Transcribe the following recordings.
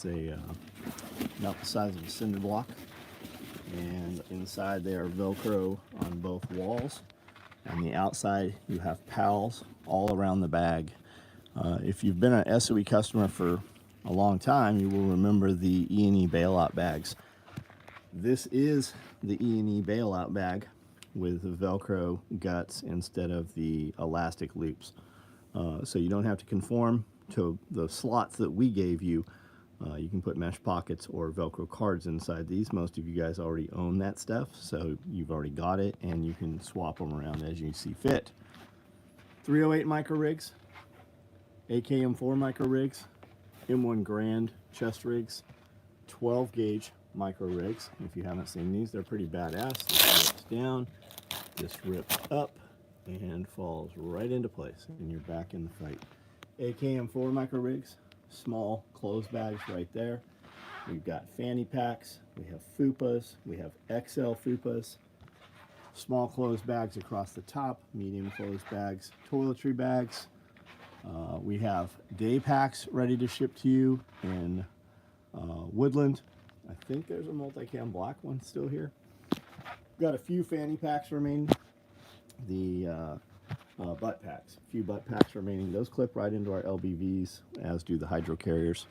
It's about the size of a cinder block, and inside they are Velcro on both walls. On the outside, you have pals all around the bag. If you've been an SOE customer for a long time, you will remember the E&E bailout bags. This is the E&E bailout bag with the Velcro guts instead of the elastic loops. So you don't have to conform to the slots that we gave you. You can put mesh pockets or Velcro cards inside these. Most of you guys already own that stuff, so you've already got it, and you can swap them around as you see fit. 308 micro rigs, AKM4 micro rigs, M1 Grand chest rigs, 12 gauge micro rigs. If you haven't seen these, they're pretty badass. This rips down, this rips up, and falls right into place, and you're back in the fight. AKM4 micro rigs, small clothes bags right there. We've got fanny packs, we have fupas, we have XL fupas, small clothes bags across the top, medium clothes bags, toiletry bags. We have day packs ready to ship to you in Woodland. I think there's a multicam black one still here. We've got a few fanny packs remaining. The butt packs, a few butt packs remaining. Those clip right into our LBVs, as do the hydro carriers.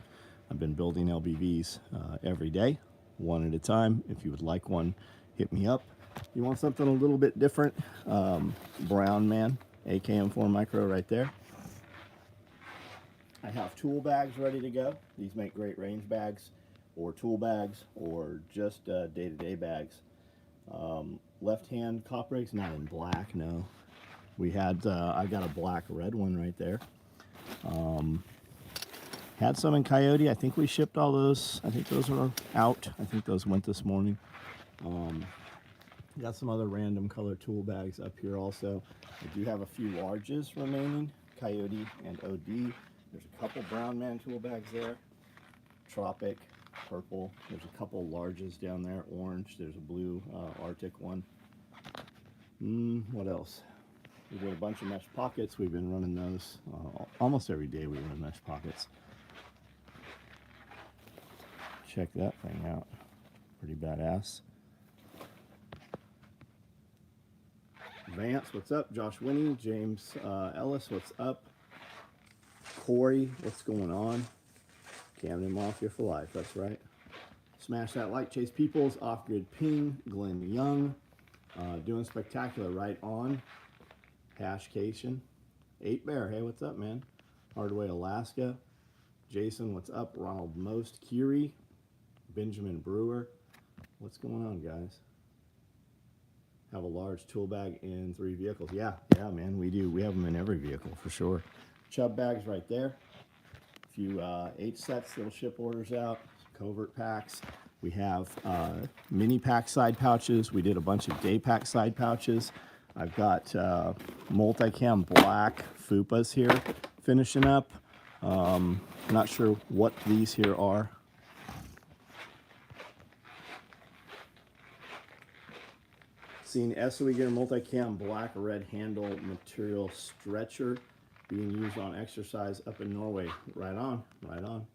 I've been building LBVs every day, one at a time. If you would like one, hit me up. You want something a little bit different, Brown Man, AKM4 micro right there. I have tool bags ready to go. These make great range bags or tool bags or just day-to-day bags. Left hand cop rigs, not in black, no. We had, I got a black red one right there. Had some in Coyote. I think we shipped all those. I think those are out. I think those went this morning. Got some other random color tool bags up here also. I do have a few larges remaining, Coyote and OD. There's a couple Brown Man tool bags there. Tropic, purple. There's a couple larges down there, orange. There's a blue Arctic one. What else? We got a bunch of mesh pockets. We've been running those almost every day. We run mesh pockets. Check that thing out. Pretty badass. Vance, what's up? Josh Winnie, James Ellis, what's up? Corey, what's going on? Camden Mafia for life, that's right. Smash that like. Chase Peoples, Off Grid Ping, Glenn Young, doing spectacular, right on. Hashcation, 8 Bear, hey, what's up, man? Hardway, Alaska. Jason, what's up? Ronald Most, Kiri, Benjamin Brewer. What's going on, guys? Have a large tool bag in 3 vehicles. Yeah, man, we do. We have them in every vehicle for sure. Chub bags right there. A few H sets that'll ship orders out. Covert packs. We have mini pack side pouches. We did a bunch of day pack side pouches. I've got multicam black fupas here finishing up. Not sure what these here are. Seen SOE get a multicam black red handle material stretcher being used on exercise up in Norway. Right on, right on.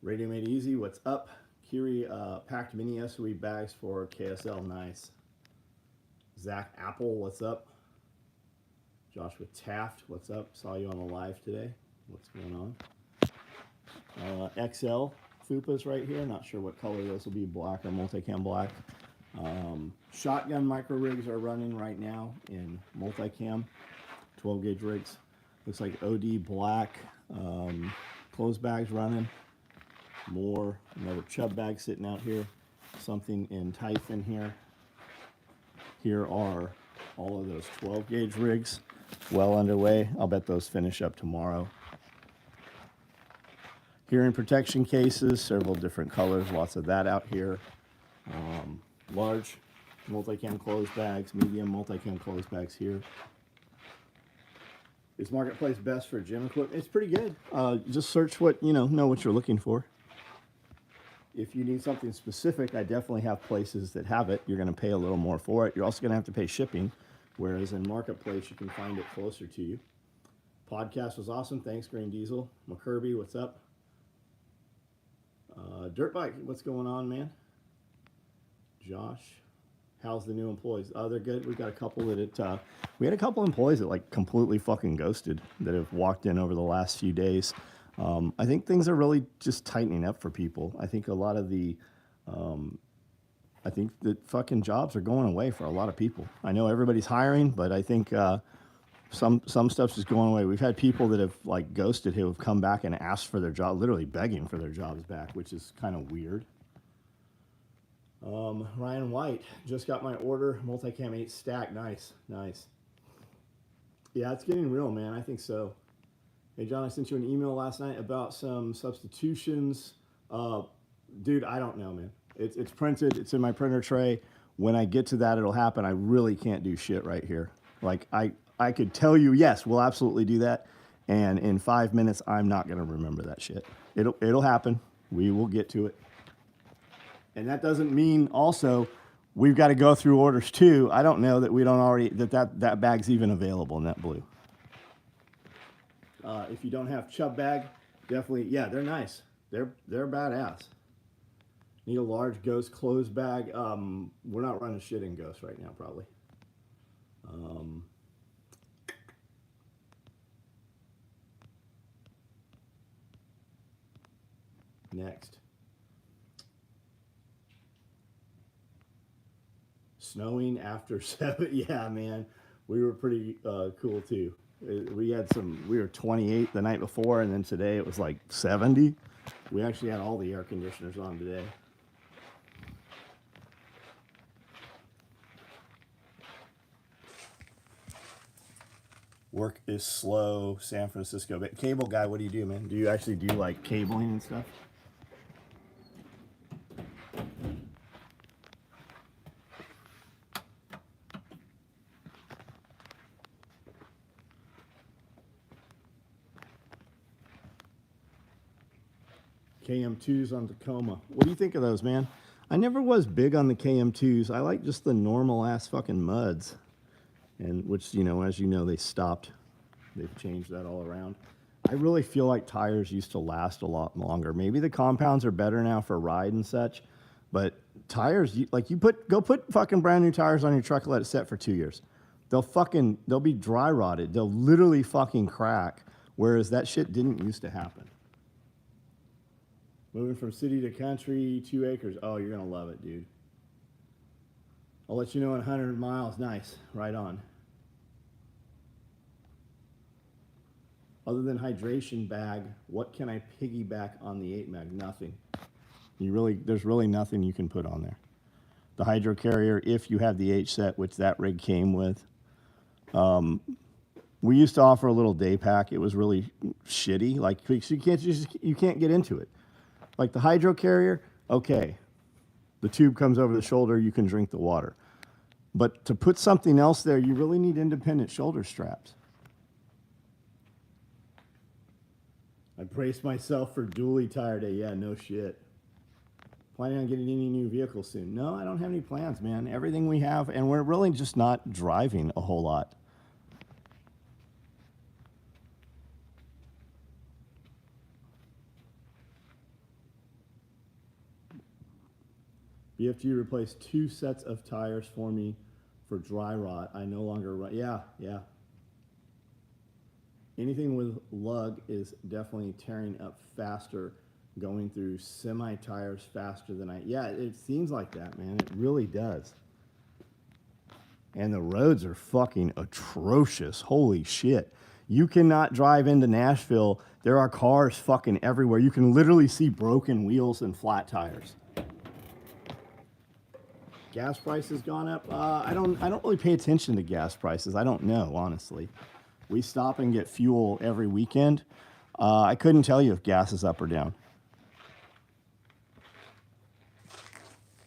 Radio Made Easy, what's up? Kiri packed mini SOE bags for KSL, nice. Zach Apple, what's up? Joshua Taft, what's up? Saw you on the live today. What's going on? XL fupas right here. Not sure what color those will be, black or multicam black. Shotgun micro rigs are running right now in multicam, 12 gauge rigs. Looks like OD black clothes bags running. More, another chub bag sitting out here. Something in Typhon here. Here are all of those 12 gauge rigs well underway. I'll bet those finish up tomorrow. Hearing protection cases, several different colors, lots of that out here. Large multicam clothes bags, medium multicam clothes bags here. Is Marketplace best for gym equipment? It's pretty good. Just search what, know what you're looking for. If you need something specific, I definitely have places that have it. You're going to pay a little more for it. You're also going to have to pay shipping, whereas in Marketplace, you can find it closer to you. Podcast was awesome. Thanks, Green Diesel. McCurby, what's up? Dirt Bike, what's going on, man? Josh, how's the new employees? Oh, they're good. We've got a couple that we had a couple employees that like completely fucking ghosted that have walked in over the last few days. I think things are really just tightening up for people. I think a lot of the, I think that fucking jobs are going away for a lot of people. I know everybody's hiring, but I think some stuff's just going away. We've had people that have like ghosted who have come back and asked for their job, literally begging for their jobs back, which is kind of weird. Ryan White, just got my order, multicam 8 stack. Nice, nice. Yeah, it's getting real, man. I think so. Hey, John, I sent you an email last night about some substitutions. Dude, I don't know, man. It's printed. It's in my printer tray. When I get to that, it'll happen. I really can't do shit right here. Like, I could tell you, yes, we'll absolutely do that. And in 5 minutes, I'm not going to remember that shit. It'll happen. We will get to it. And that doesn't mean also we've got to go through orders too. I don't know that we don't already, that bag's even available in that blue. If you don't have Chubb bag, definitely, yeah, they're nice. They're badass. Need a large Ghost closed bag. We're not running shit in Ghost right now, probably. Next. Snowing after 7. Yeah, man. We were pretty cool too. We were 28 the night before, and then today it was like 70. We actually had all the air conditioners on today. Work is slow, San Francisco. But cable guy, what do you do, man? Do you actually do like cabling and stuff? KM2s on Tacoma. What do you think of those, man? I never was big on the KM2s. I like just the normal ass fucking muds. And which, you know, as you know, they stopped. They've changed that all around. I really feel like tires used to last a lot longer. Maybe the compounds are better now for ride and such, but tires, go put fucking brand new tires on your truck and let it set for 2 years. They'll be dry rotted. They'll literally fucking crack, whereas that shit didn't used to happen. Moving from city to country, 2 acres. Oh, you're gonna love it, dude. I'll let you know in 100 miles. Nice, right on. Other than hydration bag, what can I piggyback on the 8 mag? Nothing. There's really nothing you can put on there. The hydro carrier, if you have the H set, which that rig came with. We used to offer a little day pack. It was really shitty. Like you can't get into it. Like the hydro carrier, okay. The tube comes over the shoulder, you can drink the water. But to put something else there, you really need independent shoulder straps. I braced myself for dually tire day. Yeah, no shit. Planning on getting any new vehicle soon? No, I don't have any plans, man. Everything we have, and we're really just not driving a whole lot. BFG replaced 2 sets of tires for me for dry rot. I no longer run. Yeah. Anything with lug is definitely tearing up faster, going through semi-tires faster than yeah, it seems like that, man. It really does. And the roads are fucking atrocious. Holy shit. You cannot drive into Nashville. There are cars fucking everywhere. You can literally see broken wheels and flat tires. Gas prices gone up? I don't really pay attention to gas prices. I don't know, honestly. We stop and get fuel every weekend. I couldn't tell you if gas is up or down.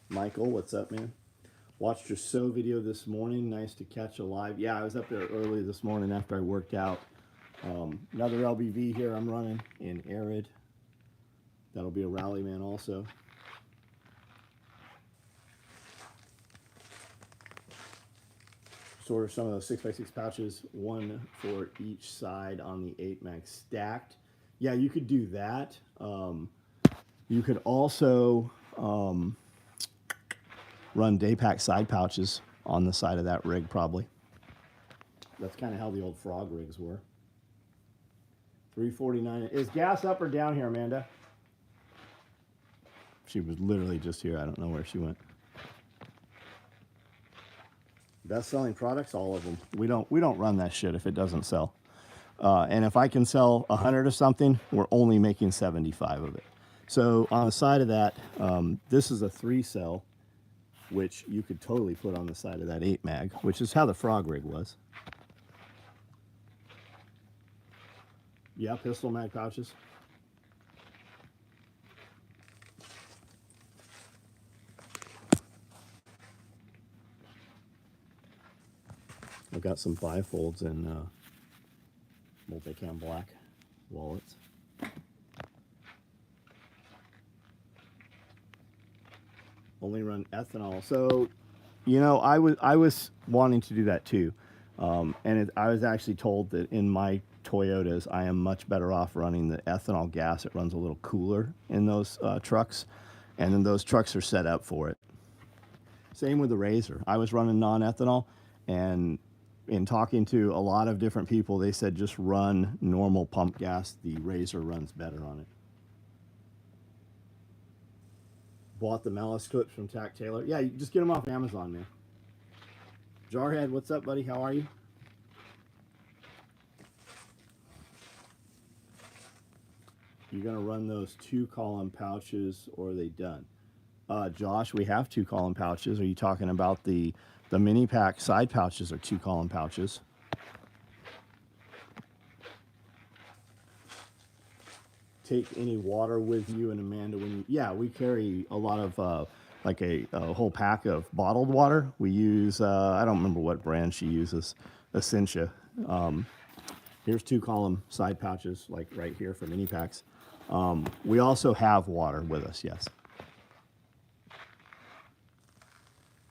Michael, what's up, man? Watched your SOE video this morning. Nice to catch a live. Yeah, I was up there early this morning after I worked out. Another LBV here I'm running in Arid. That'll be a rally man also. Order some of those 6x6 pouches, one for each side on the 8 mag stacked. Yeah, you could do that. You could also run day pack side pouches on the side of that rig, probably. That's kind of how the old frog rigs were. 349. Is gas up or down here, Amanda? She was literally just here. I don't know where she went. Best selling products, all of them. We don't run that shit if it doesn't sell. And if I can sell 100 of something, we're only making 75 of it. So on the side of that, this is a 3-cell, which you could totally put on the side of that 8 mag, which is how the frog rig was. Yeah, pistol mag pouches. I've got some bifolds and multicam black wallets. Only run ethanol. So, you know, I was wanting to do that too, and I was actually told that in my Toyotas, I am much better off running the ethanol gas. It runs a little cooler in those trucks, and then those trucks are set up for it. Same with the Razor. I was running non-ethanol, and in talking to a lot of different people, they said just run normal pump gas. The Razor runs better on it. Bought the malice clips from Tack Taylor. Yeah, you just get them off Amazon, man. Jarhead, what's up, buddy? How are you? You're going to run those 2-column pouches, or are they done? Josh, we have 2-column pouches. Are you talking about the mini pack side pouches are 2-column pouches? Take any water with you, and Amanda, when you, yeah, we carry a lot of like a whole pack of bottled water. We use I don't remember what brand she uses, Essentia. Here's 2-column side pouches, like right here for mini packs. We also have water with us, yes.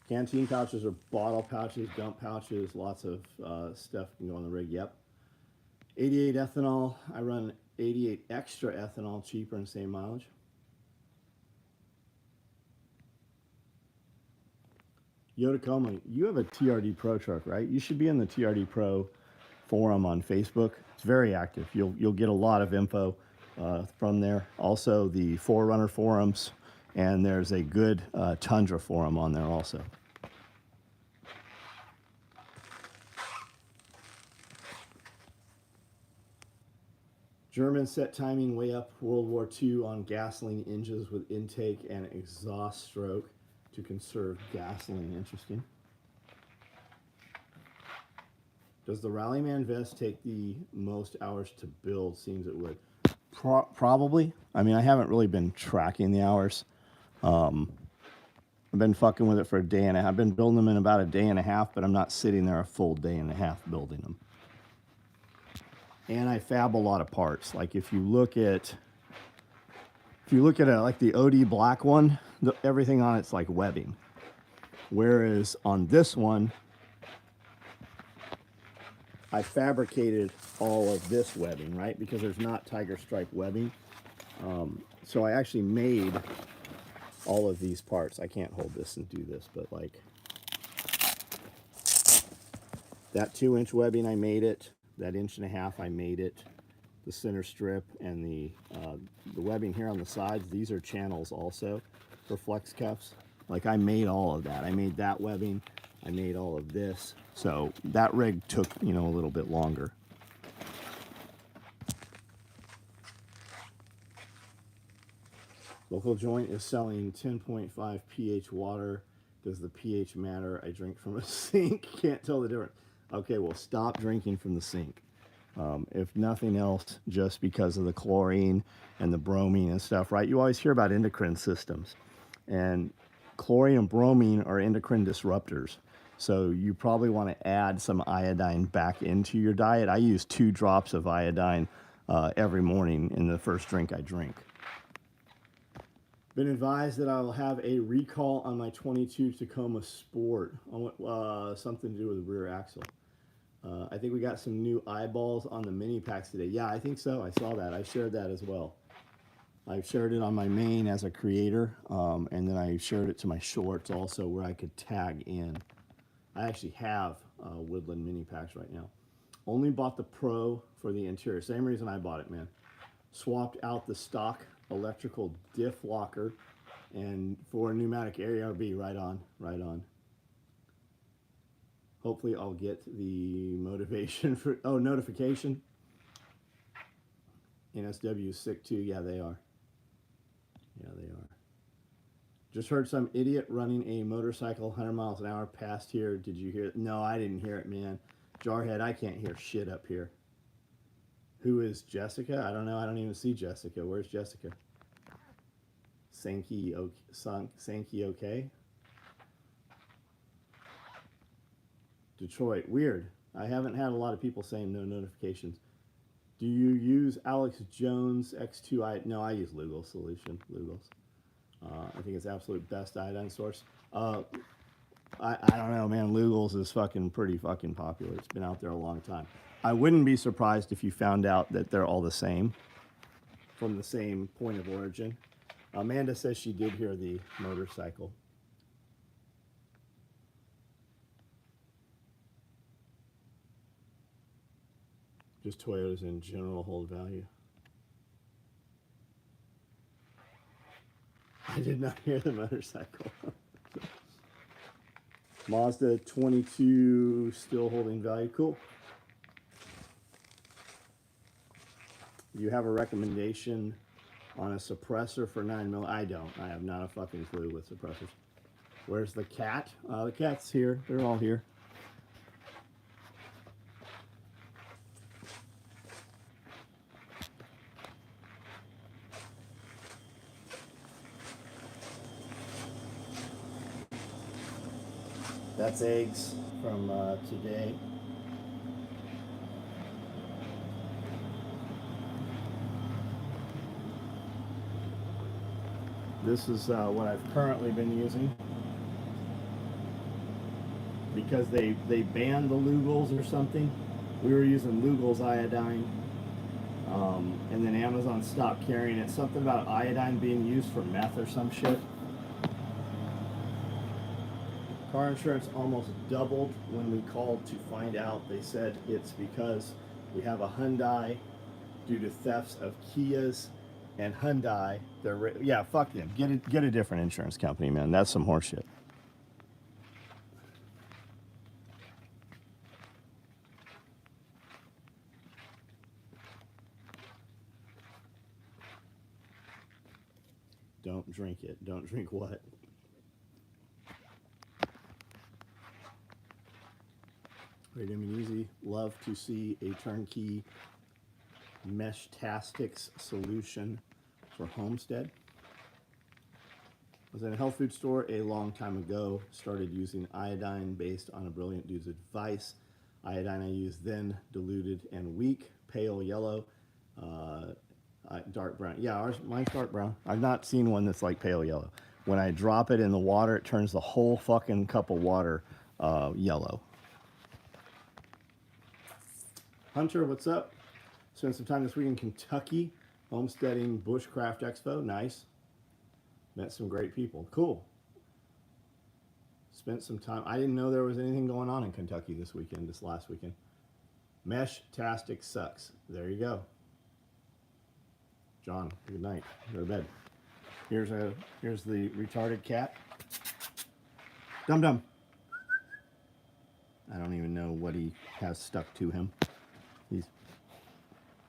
Canteen pouches are bottle pouches, dump pouches, lots of stuff can go on the rig, yep. 88 ethanol, I run 88 extra ethanol, cheaper and same mileage. Yotacoma, you have a TRD Pro truck, right? You should be in the TRD Pro forum on Facebook. It's very active. You'll get a lot of info from there. Also the Forerunner forums, and there's a good Tundra forum on there also. Germans set timing way up World War II on gasoline engines with intake and exhaust stroke to conserve gasoline. Interesting. Does the Rallyman vest take the most hours to build? Seems it would. Probably. I mean, I haven't really been tracking the hours. I've been fucking with it for a day and a half. I've been building them in about a day and a half, but I'm not sitting there a full day and a half building them. And I fab a lot of parts. Like if you look at like the OD black one, everything on it's like webbing. Whereas on this one, I fabricated all of this webbing, right? Because there's not tiger stripe webbing. So I actually made all of these parts. I can't hold this and do this, but like that 2-inch webbing, I made it. That 1.5 inch, I made it. The center strip and the webbing here on the sides, these are channels also for flex cuffs. Like I made all of that. I made that webbing. I made all of this. So that rig took, you know, a little bit longer. Local joint is selling 10.5 pH water. Does the pH matter? I drink from a sink. Can't tell the difference. Okay, well, stop drinking from the sink. If nothing else, just because of the chlorine and the bromine and stuff, right? You always hear about endocrine systems. And chlorine and bromine are endocrine disruptors. So you probably want to add some iodine back into your diet. I use 2 drops of iodine every morning in the first drink I drink. Been advised that I will have a recall on my 22 Tacoma Sport. Something to do with the rear axle. I think we got some new eyeballs on the mini packs today. Yeah, I think so. I saw that. I shared that as well. I shared it on my main as a creator, and then I shared it to my shorts also where I could tag in. I actually have Woodland mini packs right now. Only bought the Pro for the interior. Same reason I bought it, man. Swapped out the stock electrical diff locker and for pneumatic ARB, right on, right on. Hopefully I'll get the motivation for, oh, notification. NSW is sick too. Yeah, they are. Yeah, they are. Just heard some idiot running a motorcycle 100 miles an hour past here. Did you hear it? No, I didn't hear it, man. Jarhead, I can't hear shit up here. Who is Jessica? I don't know. I don't even see Jessica. Where's Jessica? Sankey okay? Detroit, weird. I haven't had a lot of people saying no notifications. Do you use Alex Jones X2? No, I use Lugol Solution. Lugol's. I think it's absolute best iodine source. I don't know, man. Lugol's is pretty fucking popular. It's been out there a long time. I wouldn't be surprised if you found out that they're all the same, from the same point of origin. Amanda says she did hear the motorcycle. Just Toyotas in general hold value. I did not hear the motorcycle. Mazda 22 still holding value. Cool. Do you have a recommendation on a suppressor for 9mm? I don't. I have not a fucking clue with suppressors. Where's the cat? The cat's here. They're all here. That's eggs from today. This is what I've currently been using. Because they banned the Lugol's or something. We were using Lugol's iodine. And then Amazon stopped carrying it. Something about iodine being used for meth or some shit. Car insurance almost doubled when we called to find out. They said it's because we have a Hyundai due to thefts of Kias and Hyundai. Yeah, fuck them. Get a different insurance company, man. That's some horseshit. Don't drink it. Don't drink what? Vitamin Easy. Love to see a turnkey Mesh-Tastix solution for Homestead. I was in a health food store a long time ago. Started using iodine based on a brilliant dude's advice. Iodine I used then, diluted and weak, pale yellow, dark brown. Yeah, mine's dark brown. I've not seen one that's like pale yellow. When I drop it in the water, it turns the whole fucking cup of water yellow. Hunter, what's up? Spent some time this week in Kentucky, Homesteading Bushcraft Expo. Nice. Met some great people. Cool. Spent some time. I didn't know there was anything going on in Kentucky this last weekend. Mesh-Tastic sucks. There you go. John, good night. Go to bed. Here's the retarded cat. Dum Dum. I don't even know what he has stuck to him. He's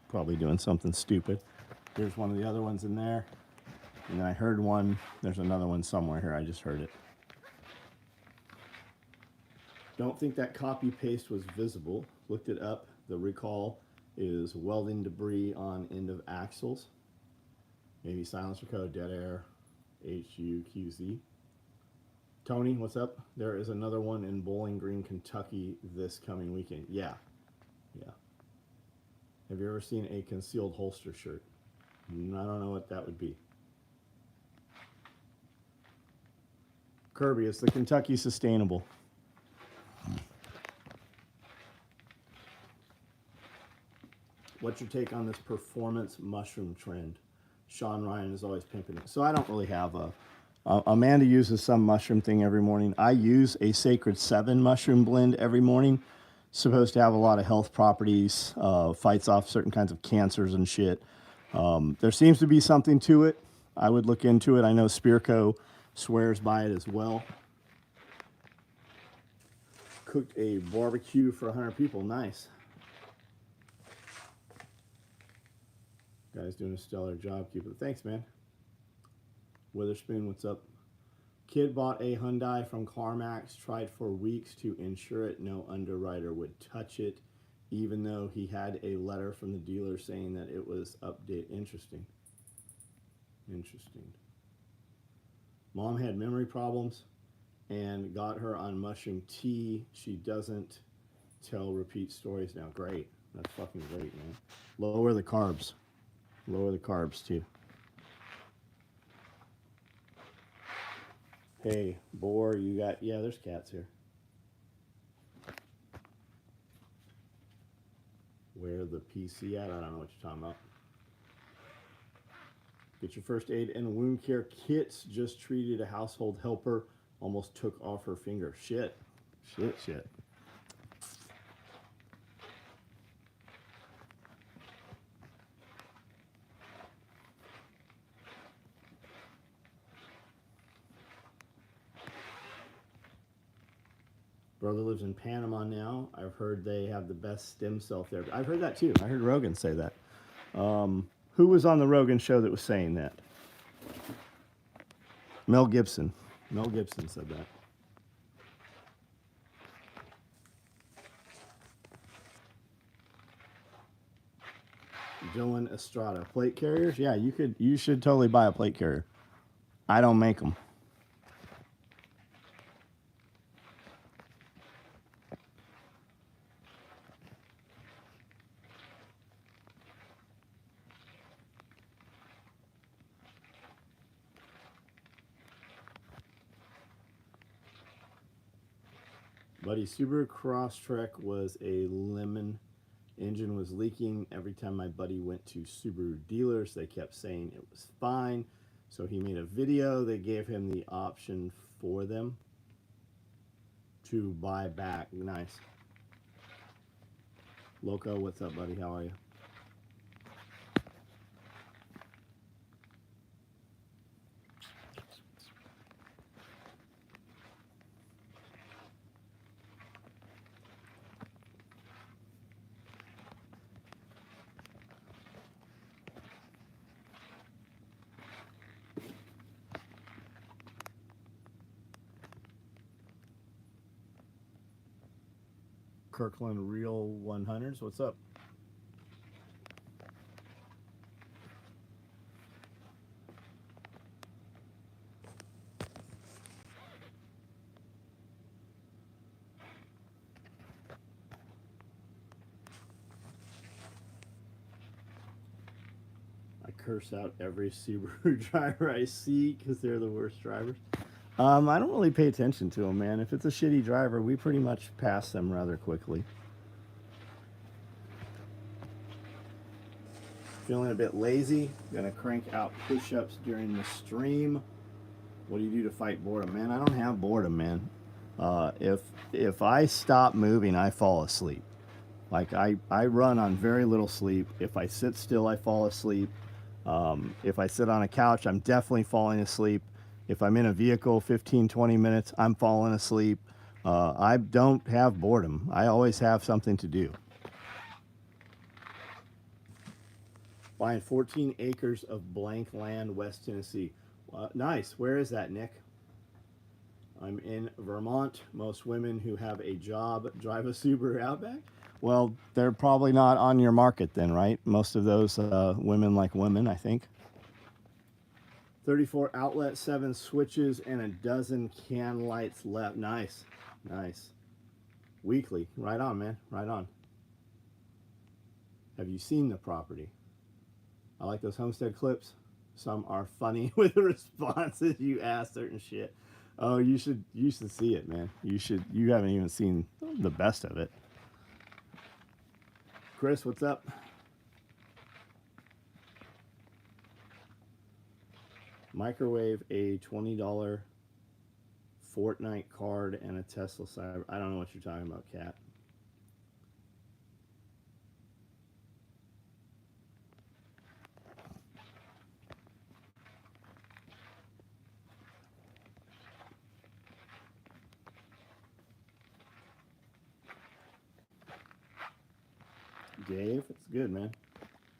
probably doing something stupid. Here's one of the other ones in there. And then I heard one. There's another one somewhere here. I just heard it. Don't think that copy paste was visible. Looked it up. The recall is welding debris on end of axles. Maybe silencer code, dead air, HUQZ. Tony, what's up? There is another one in Bowling Green, Kentucky this coming weekend. Yeah. Have you ever seen a concealed holster shirt? I don't know what that would be. Kirby, it's the Kentucky Sustainable. What's your take on this performance mushroom trend? Sean Ryan is always pimping it. So I don't really have a. Amanda uses some mushroom thing every morning. I use a Sacred 7 mushroom blend every morning. Supposed to have a lot of health properties, fights off certain kinds of cancers and shit. There seems to be something to it. I would look into it. I know Spearco swears by it as well. Cooked a barbecue for 100 people. Nice. Guy's doing a stellar job. Keep it. Thanks, man. Witherspoon, what's up? Kid bought a Hyundai from CarMax, tried for weeks to insure it. No underwriter would touch it, even though he had a letter from the dealer saying that it was update. Interesting. Interesting. Mom had memory problems and got her on mushroom tea. She doesn't tell repeat stories now. Great. That's fucking great, man. Lower the carbs. Lower the carbs, too. Hey, boar, you got... Yeah, there's cats here. Where the PC at? I don't know what you're talking about. Get your first aid and wound care kits. Just treated a household helper. Almost took off her finger. Shit. Shit, shit. Brother lives in Panama now. I've heard they have the best stem cell therapy. I've heard that too. I heard Rogan say that. Who was on the Rogan show that was saying that? Mel Gibson. Mel Gibson said that. Dylan Estrada. Plate carriers? Yeah, you should totally buy a plate carrier. I don't make them. Buddy, Subaru Crosstrek was a lemon. Engine was leaking. Every time my buddy went to Subaru dealers, they kept saying it was fine. So he made a video. They gave him the option for them to buy back. Nice. Loco, what's up, buddy? How are you? Kirkland Real 100s. What's up? I curse out every Subaru driver I see because they're the worst drivers. I don't really pay attention to them, man. If it's a shitty driver, we pretty much pass them rather quickly. Feeling a bit lazy. Gonna crank out push-ups during the stream. What do you do to fight boredom? Man, I don't have boredom, man. If I stop moving, I fall asleep. Like, I run on very little sleep. If I sit still, I fall asleep. If I sit on a couch, I'm definitely falling asleep. If I'm in a vehicle 15, 20 minutes, I'm falling asleep. I don't have boredom. I always have something to do. Buying 14 acres of blank land, West Tennessee. Nice. Where is that, Nick? I'm in Vermont. Most women who have a job drive a Subaru Outback. Well, they're probably not on your market then, right? Most of those women like women, I think. 34 outlet, 7 switches, and a dozen can lights left. Nice. Nice. Weekly. Right on, man. Right on. Have you seen the property? I like those homestead clips. Some are funny with the responses. You ask certain shit. Oh, you should see it, man. You haven't even seen the best of it. Chris, what's up? Microwave a $20 Fortnite card and a Tesla Cyber. I don't know what you're talking about, Cat. Dave, it's good, man.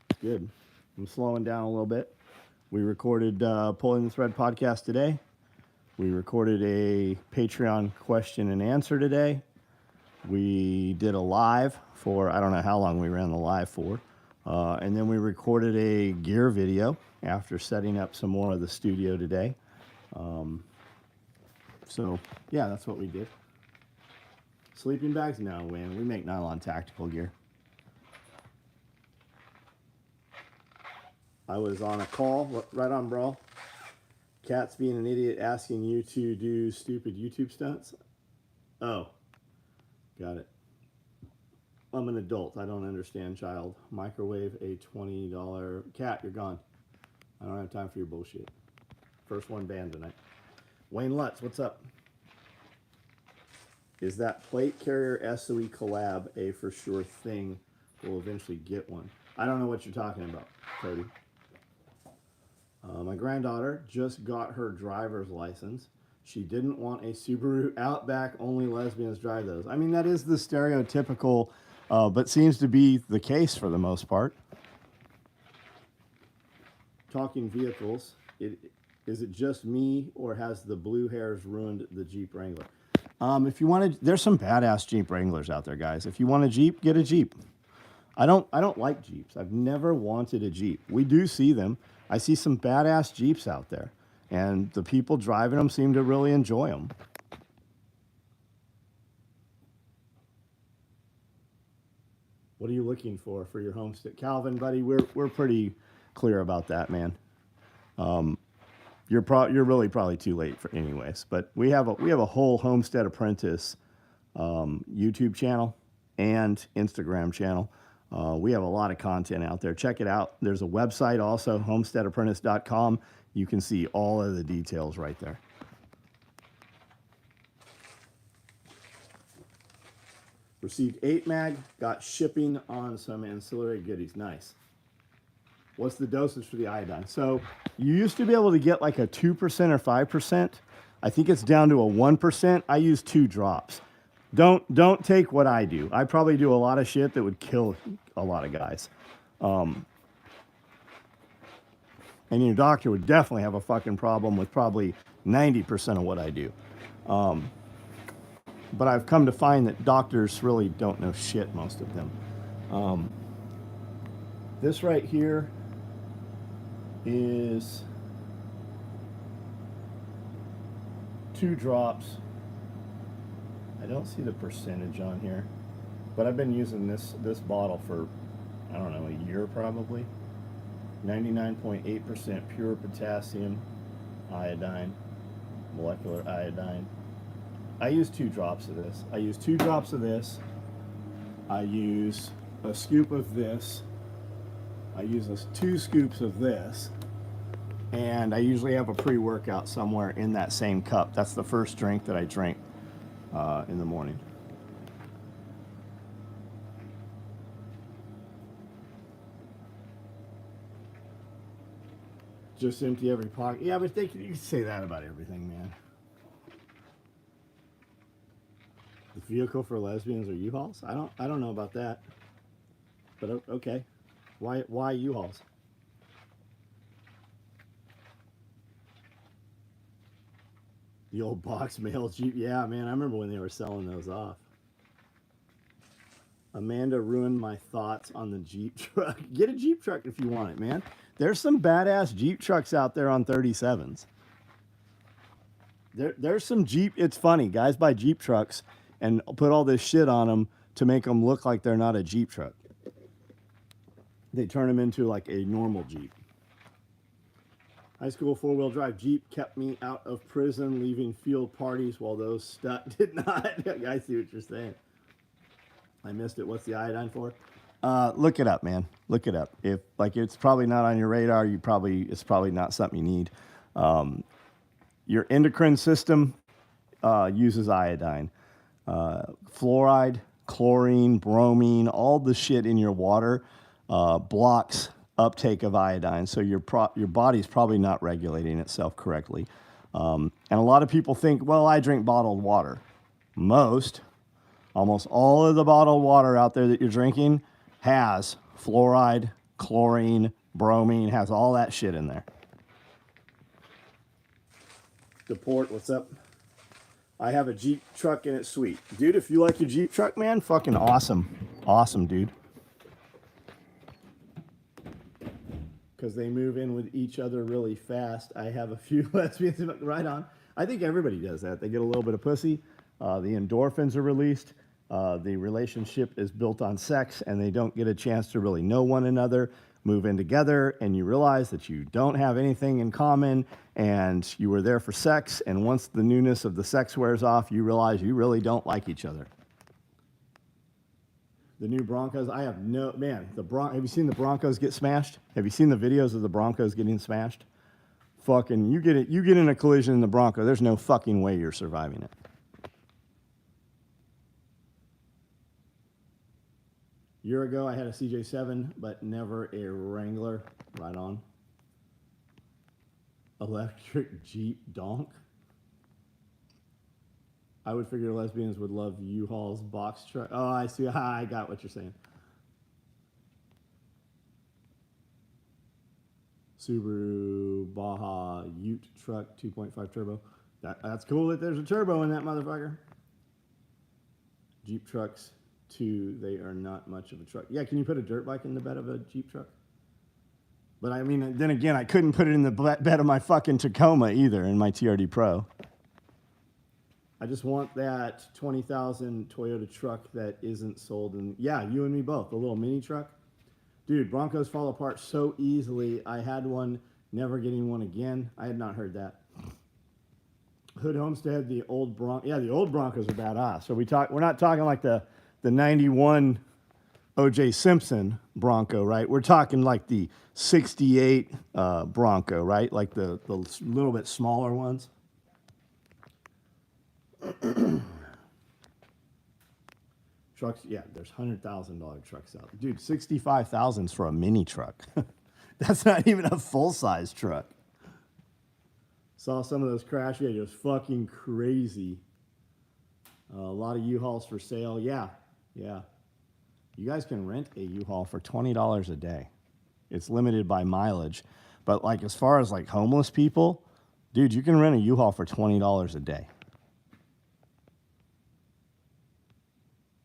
It's good. I'm slowing down a little bit. We recorded Pulling the Thread podcast today. We recorded a Patreon question and answer today. We did a live for, I don't know how long we ran the live for. And then we recorded a gear video after setting up some more of the studio today. So, yeah, that's what we did. Sleeping bags? No, man. We make nylon tactical gear. I was on a call, right on, bro. Cat's being an idiot asking you to do stupid YouTube stunts. Oh, got it. I'm an adult. I don't understand, child. Microwave a $20. Cat, you're gone. I don't have time for your bullshit. First one banned tonight. Wayne Lutz, what's up? Is that plate carrier SOE collab a for sure thing? We'll eventually get one. I don't know what you're talking about, Cody. My granddaughter just got her driver's license. She didn't want a Subaru Outback. Only lesbians drive those. I mean, that is the stereotypical, but seems to be the case for the most part. Talking vehicles, is it just me or has the blue hairs ruined the Jeep Wrangler? If you want to, there's some badass Jeep Wranglers out there, guys. If you want a Jeep, get a Jeep. I don't like Jeeps. I've never wanted a Jeep. We do see them. I see some badass Jeeps out there, and the people driving them seem to really enjoy them. What are you looking for your homestead? Calvin, buddy, we're pretty clear about that, man. You're really probably too late for anyways, but we have a whole Homestead Apprentice YouTube channel and Instagram channel. We have a lot of content out there. Check it out. There's a website also, homesteadapprentice.com. You can see all of the details right there. Received 8 mag, got shipping on some ancillary goodies. Nice. What's the dosage for the iodine? So you used to be able to get like a 2% or 5%. I think it's down to a 1%. I use 2 drops. Don't take what I do. I probably do a lot of shit that would kill a lot of guys. And your doctor would definitely have a fucking problem with probably 90% of what I do. But I've come to find that doctors really don't know shit, most of them. This right here is 2 drops. I don't see the percentage on here, but I've been using this bottle for, I don't know, a year probably. 99.8% pure potassium iodine, molecular iodine. I use 2 drops of this. I use 2 drops of this. I use a scoop of this. I use 2 scoops of this. And I usually have a pre-workout somewhere in that same cup. That's the first drink that I drink in the morning. Just empty every pocket. Yeah, but you can say that about everything, man. The vehicle for lesbians are U-Hauls? I don't know about that. But okay. Why U-Hauls? The old box mail Jeep. Yeah, man, I remember when they were selling those off. Amanda ruined my thoughts on the Jeep truck. Get a Jeep truck if you want it, man. There's some badass Jeep trucks out there on 37s. There's some Jeep. It's funny. Guys buy Jeep trucks and put all this shit on them to make them look like they're not a Jeep truck. They turn them into like a normal Jeep. High school 4-wheel drive Jeep kept me out of prison, leaving field parties while those stuck did not. I see what you're saying. I missed it. What's the iodine for? Look it up, man. Look it up. If like it's probably not on your radar, it's probably not something you need. Your endocrine system uses iodine. Fluoride, chlorine, bromine, all the shit in your water blocks uptake of iodine. So your body's probably not regulating itself correctly. And a lot of people think, well, I drink bottled water. Almost all of the bottled water out there that you're drinking has fluoride, chlorine, bromine, has all that shit in there. Deport, what's up? I have a Jeep truck and it's sweet. Dude, if you like your Jeep truck, man, fucking awesome. Awesome, dude. Because they move in with each other really fast. I have a few lesbians right on. I think everybody does that. They get a little bit of pussy. The endorphins are released. The relationship is built on sex, and they don't get a chance to really know one another, move in together, and you realize that you don't have anything in common, and you were there for sex, and once the newness of the sex wears off, you realize you really don't like each other. The new Broncos, I have no, man, have you seen the Broncos get smashed? Have you seen the videos of the Broncos getting smashed? Fucking, you get in a collision in the Bronco, there's no fucking way you're surviving it. A year ago, I had a CJ7, but never a Wrangler. Right on. Electric Jeep donk. I would figure lesbians would love U-Haul's box truck. Oh, I see. I got what you're saying. Subaru Baja Ute truck, 2.5 turbo. That's cool that there's a turbo in that motherfucker. Jeep trucks. 2, they are not much of a truck. Yeah, can you put a dirt bike in the bed of a Jeep truck? But I mean, then again, I couldn't put it in the bed of my fucking Tacoma either, in my TRD Pro. I just want that 20,000 Toyota truck that isn't sold. And yeah, you and me both, the little mini truck. Dude, Broncos fall apart so easily. I had one, never getting one again. I had not heard that. Hood Homestead, the old Broncos. Yeah, the old Broncos are badass. So we're not talking like the 91 O.J. Simpson Bronco, right? We're talking like the 68 Bronco, right? Like the little bit smaller ones. Trucks, yeah, there's $100,000 trucks out. Dude, $65,000 for a mini truck. That's not even a full-size truck. Saw some of those crash videos, fucking crazy. A lot of U-Hauls for sale. Yeah. You guys can rent a U-Haul for $20 a day. It's limited by mileage. But like as far as like homeless people, dude, you can rent a U-Haul for $20 a day.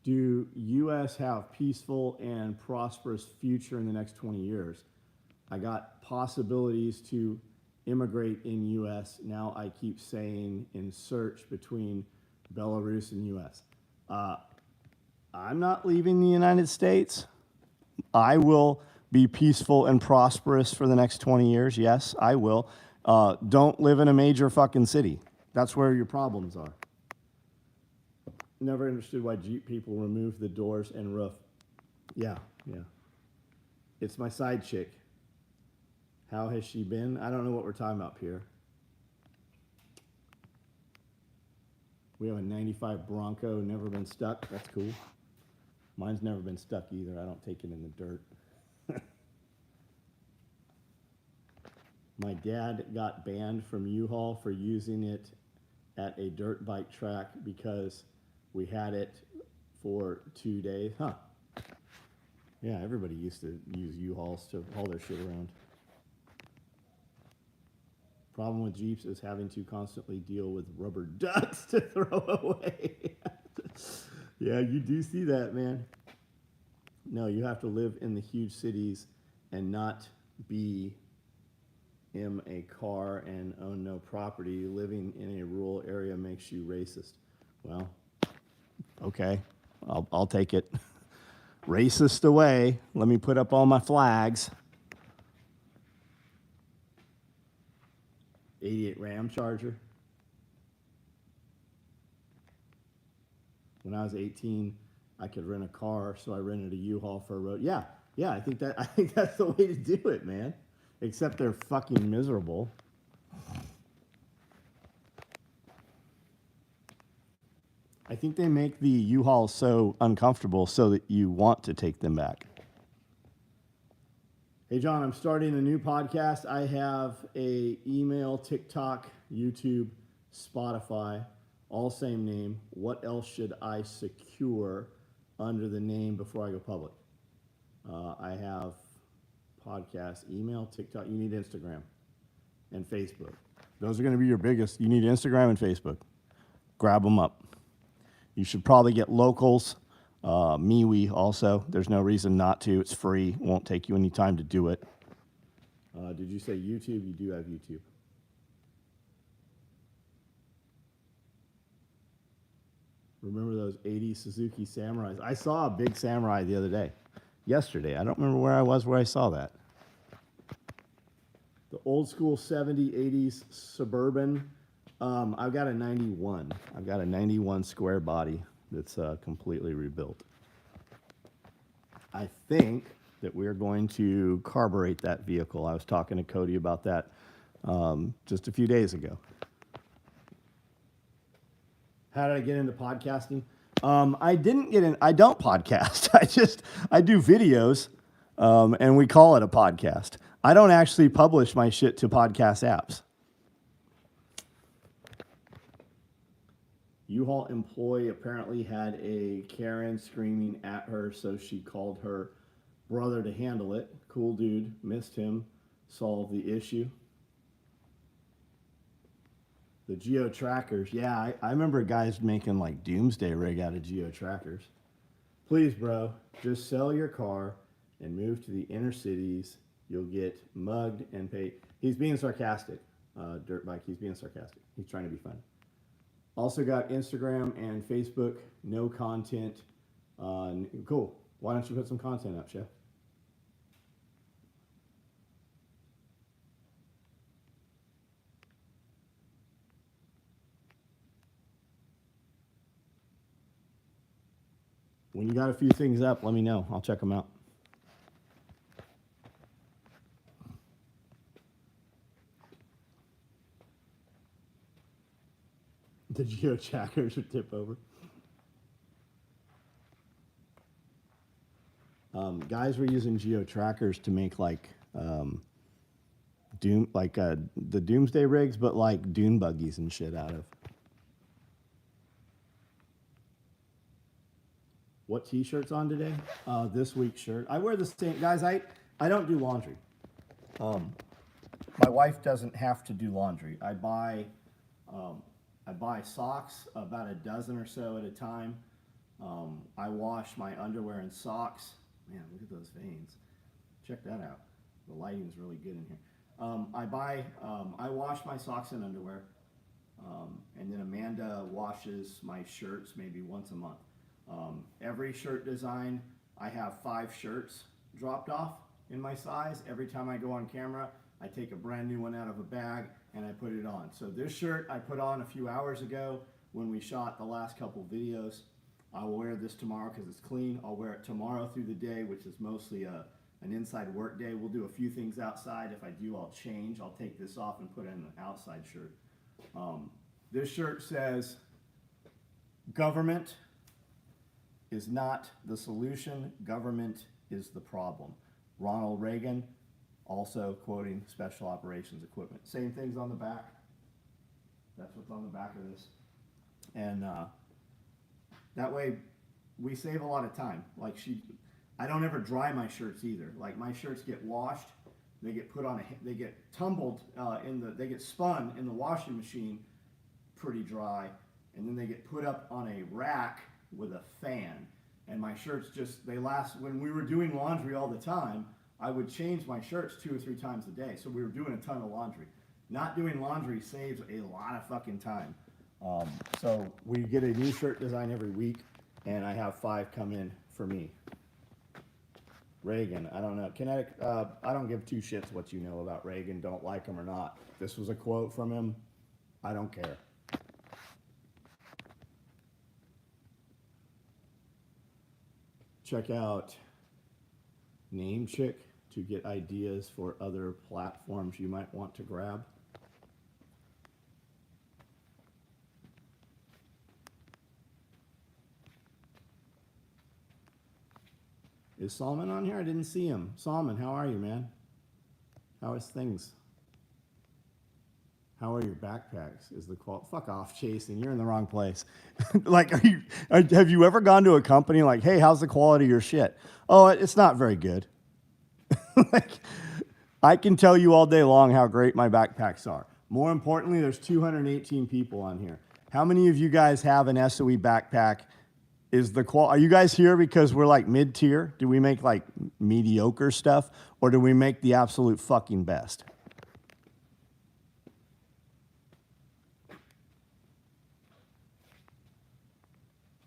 Do U.S. have peaceful and prosperous future in the next 20 years? I got possibilities to immigrate in U.S. Now I keep saying in search between Belarus and U.S. I'm not leaving the United States. I will be peaceful and prosperous for the next 20 years. Yes, I will. Don't live in a major fucking city. That's where your problems are. Never understood why Jeep people remove the doors and roof. Yeah. It's my side chick. How has she been? I don't know what we're talking about here. We have a 95 Bronco, never been stuck. That's cool. Mine's never been stuck either. I don't take it in the dirt. My dad got banned from U-Haul for using it at a dirt bike track because we had it for 2 days. Huh. Yeah, everybody used to use U-Hauls to haul their shit around. Problem with Jeeps is having to constantly deal with rubber ducks to throw away. Yeah, you do see that, man. No, you have to live in the huge cities and not be in a car and own no property. Living in a rural area makes you racist. Well, okay, I'll take it. Racist away. Let me put up all my flags. 88 Ram Charger. When I was 18, I could rent a car, so I rented a U-Haul for a road. Yeah, I think that's the way to do it, man. Except they're fucking miserable. I think they make the U-Hauls so uncomfortable so that you want to take them back. Hey, John, I'm starting a new podcast. I have a email, TikTok, YouTube, Spotify, all same name. What else should I secure under the name before I go public? I have podcast, email, TikTok. You need Instagram and Facebook. Those are going to be your biggest. You need Instagram and Facebook. Grab them up. You should probably get locals, MeWe also. There's no reason not to. It's free. Won't take you any time to do it. Did you say YouTube? You do have YouTube. Remember those 80s Suzuki Samurais? I saw a big Samurai the other day. Yesterday. I don't remember where I was where I saw that. The old school 70s, 80s Suburban. I've got a 91. I've got a 91 square body that's completely rebuilt. I think that we're going to carburate that vehicle. I was talking to Cody about that just a few days ago. How did I get into podcasting? I don't podcast. I do videos, and we call it a podcast. I don't actually publish my shit to podcast apps. U-Haul employee apparently had a Karen screaming at her, so she called her brother to handle it. Cool dude, missed him, solved the issue. The geo trackers, yeah, I remember guys making like doomsday rig out of geo trackers. Please, bro, just sell your car and move to the inner cities. You'll get mugged and paid. He's being sarcastic, dirt bike. He's being sarcastic. He's trying to be funny. Also got Instagram and Facebook. No content. Cool. Why don't you put some content up, Chef? When you got a few things up, let me know. I'll check them out. The geo trackers would tip over. Guys were using geo trackers to make like the doomsday rigs, but like dune buggies and shit out of. What t-shirts on today? This week's shirt. I wear the same, guys. I don't do laundry. My wife doesn't have to do laundry. I buy socks, about a dozen or so at a time. I wash my underwear and socks. Man, look at those veins. Check that out. The lighting's really good in here. I wash my socks and underwear, and then Amanda washes my shirts maybe once a month. Every shirt design, I have 5 shirts dropped off in my size. Every time I go on camera, I take a brand new one out of a bag and I put it on. So this shirt I put on a few hours ago when we shot the last couple videos. I will wear this tomorrow because it's clean. I'll wear it tomorrow through the day, which is mostly an inside work day. We'll do a few things outside. If I do, I'll change. I'll take this off and put in an outside shirt. This shirt says, government is not the solution, government is the problem. Ronald Reagan, also quoting special operations equipment. Same things on the back. That's what's on the back of this. And that way we save a lot of time. Like I don't ever dry my shirts either. Like my shirts get washed, they get put on they get tumbled they get spun in the washing machine pretty dry, and then they get put up on a rack with a fan. And my shirts they last. When we were doing laundry all the time, I would change my shirts 2 or 3 times a day. So we were doing a ton of laundry. Not doing laundry saves a lot of fucking time. So we get a new shirt design every week, and I have 5 come in for me. Reagan, I don't know. Kinetic, I don't give 2 shits what you know about Reagan. Don't like him or not. This was a quote from him. I don't care. Check out Namechick to get ideas for other platforms you might want to grab. Is Solomon on here? I didn't see him. Solomon, how are you, man? How is things? How are your backpacks? Is the qual? Fuck off, Jason. You're in the wrong place. Like, have you ever gone to a company like, hey, how's the quality of your shit? Oh, it's not very good. Like, I can tell you all day long how great my backpacks are. More importantly, there's 218 people on here. How many of you guys have an SOE backpack? Are you guys here because we're like mid-tier? Do we make like mediocre stuff, or do we make the absolute fucking best?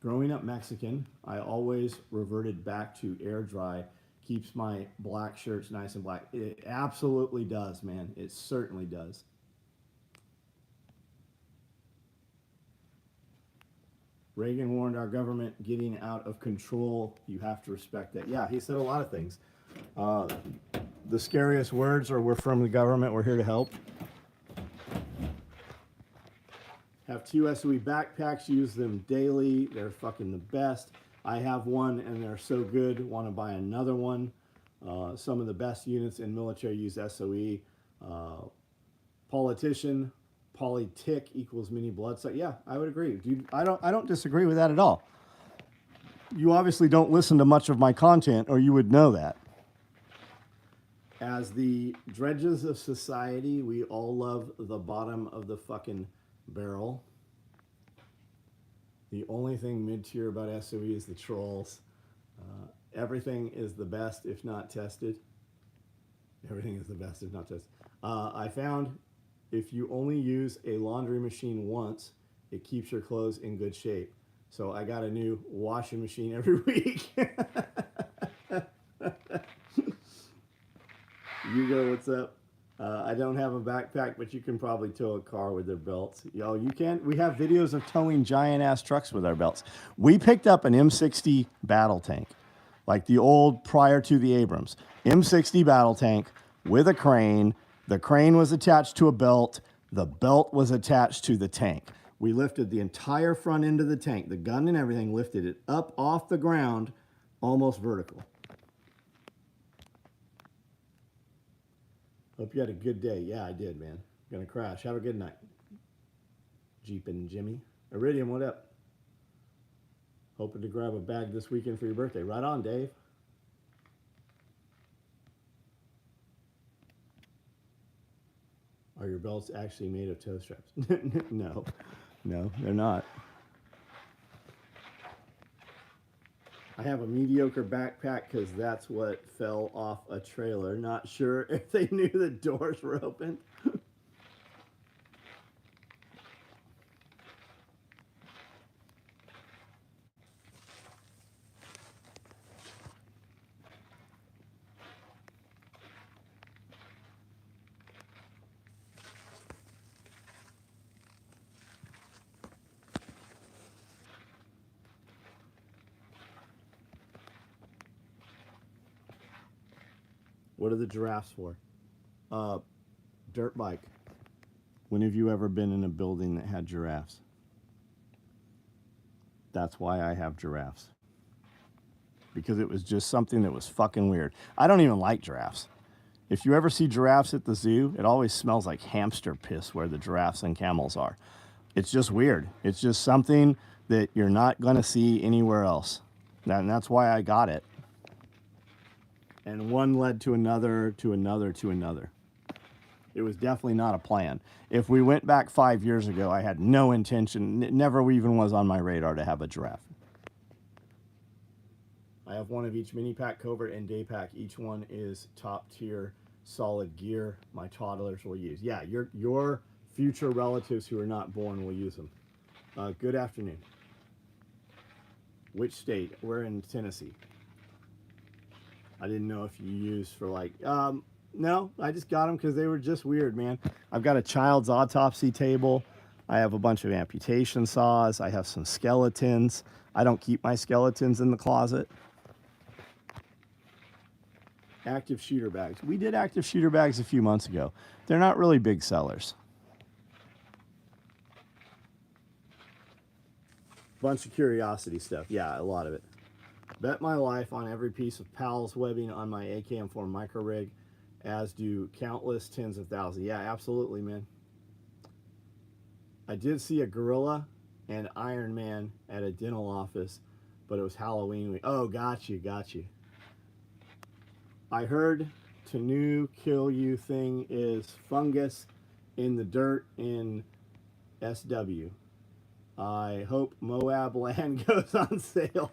Growing up Mexican, I always reverted back to air dry. Keeps my black shirts nice and black. It absolutely does, man. It certainly does. Reagan warned our government getting out of control. You have to respect that. Yeah, he said a lot of things. The scariest words are, we're from the government, we're here to help. Have 2 SOE backpacks, use them daily. They're fucking the best. I have one and they're so good. Want to buy another one. Some of the best units in military use SOE. Politician, politic equals mini blood. So yeah, I would agree, dude. I don't disagree with that at all. You obviously don't listen to much of my content, or you would know that. As the dredges of society, we all love the bottom of the fucking barrel. The only thing mid-tier about SOE is the trolls. Everything is the best if not tested. Everything is the best if not tested. I found if you only use a laundry machine once, it keeps your clothes in good shape. So I got a new washing machine every week. Hugo, what's up? I don't have a backpack, but you can probably tow a car with their belts. Yo, you can. We have videos of towing giant-ass trucks with our belts. We picked up an M60 battle tank, like the old prior to the Abrams. M60 battle tank with a crane. The crane was attached to a belt. The belt was attached to the tank. We lifted the entire front end of the tank, the gun and everything, lifted it up off the ground, almost vertical. Hope you had a good day. Yeah, I did, man. Gonna crash. Have a good night. Jeep and Jimmy. Iridium, what up? Hoping to grab a bag this weekend for your birthday. Right on, Dave. Are your belts actually made of toe straps? No, they're not. I have a mediocre backpack because that's what fell off a trailer. Not sure if they knew the doors were open. What are the giraffes for? Dirt bike. When have you ever been in a building that had giraffes? That's why I have giraffes. Because it was just something that was fucking weird. I don't even like giraffes. If you ever see giraffes at the zoo, it always smells like hamster piss where the giraffes and camels are. It's just weird. It's just something that you're not going to see anywhere else. And that's why I got it. And one led to another, to another, to another. It was definitely not a plan. If we went back 5 years ago, I had no intention, it never even was on my radar to have a giraffe. I have one of each mini pack, covert, and day pack. Each one is top tier, solid gear my toddlers will use. Yeah, your future relatives who are not born will use them. Good afternoon. Which state? We're in Tennessee. I didn't know if you used for like, no, I just got them because they were just weird, man. I've got a child's autopsy table. I have a bunch of amputation saws. I have some skeletons. I don't keep my skeletons in the closet. Active shooter bags. We did active shooter bags a few months ago. They're not really big sellers. Bunch of curiosity stuff. Yeah, a lot of it. Bet my life on every piece of PALS webbing on my AKM4 micro rig, as do countless tens of thousands. Yeah, absolutely, man. I did see a gorilla and Iron Man at a dental office, but it was Halloween week. Oh, got you. I heard Tanu kill you thing is fungus in the dirt in SW. I hope Moab land goes on sale.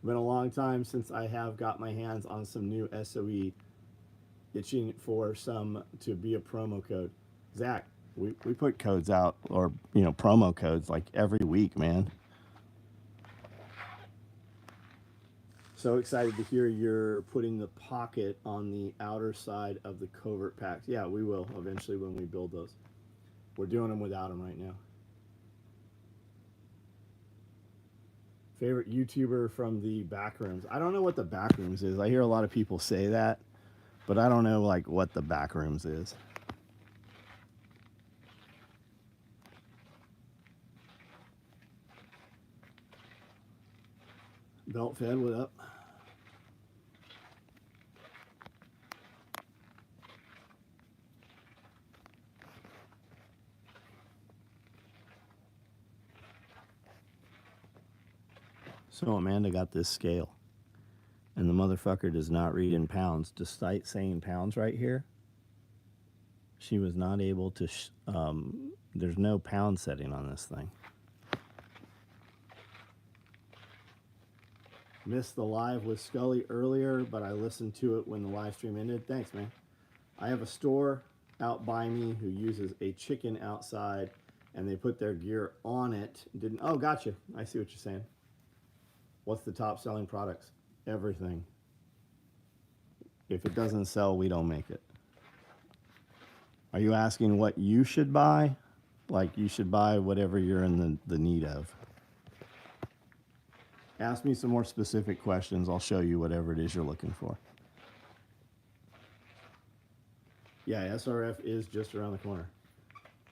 Been a long time since I have got my hands on some new SOE, itching for some to be a promo code. Zach, we put codes out, or promo codes, like every week, man. So excited to hear you're putting the pocket on the outer side of the covert packs. Yeah, we will eventually when we build those. We're doing them without them right now. Favorite YouTuber from the backrooms? I don't know what the backrooms is. I hear a lot of people say that, but I don't know like what the backrooms is. Belt Fed, what up? So Amanda got this scale, and the motherfucker does not read in pounds. Despite saying pounds right here, she was not able to, there's no pound setting on this thing. Missed the live with Scully earlier, but I listened to it when the live stream ended. Thanks, man. I have a store out by me who uses a chicken outside, and they put their gear on it. Oh, gotcha. I see what you're saying. What's the top selling products? Everything. If it doesn't sell, we don't make it. Are you asking what you should buy? Like you should buy whatever you're in the need of. Ask me some more specific questions. I'll show you whatever it is you're looking for. Yeah, SRF is just around the corner.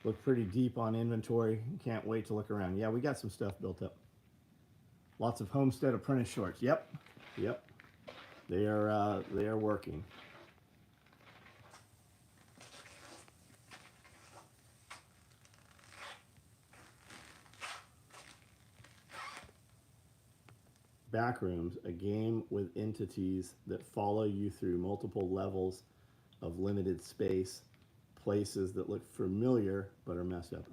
Look pretty deep on inventory. Can't wait to look around. Yeah, we got some stuff built up. Lots of Homestead apprentice shorts. Yep. They are working. Backrooms, a game with entities that follow you through multiple levels of limited space, places that look familiar but are messed up.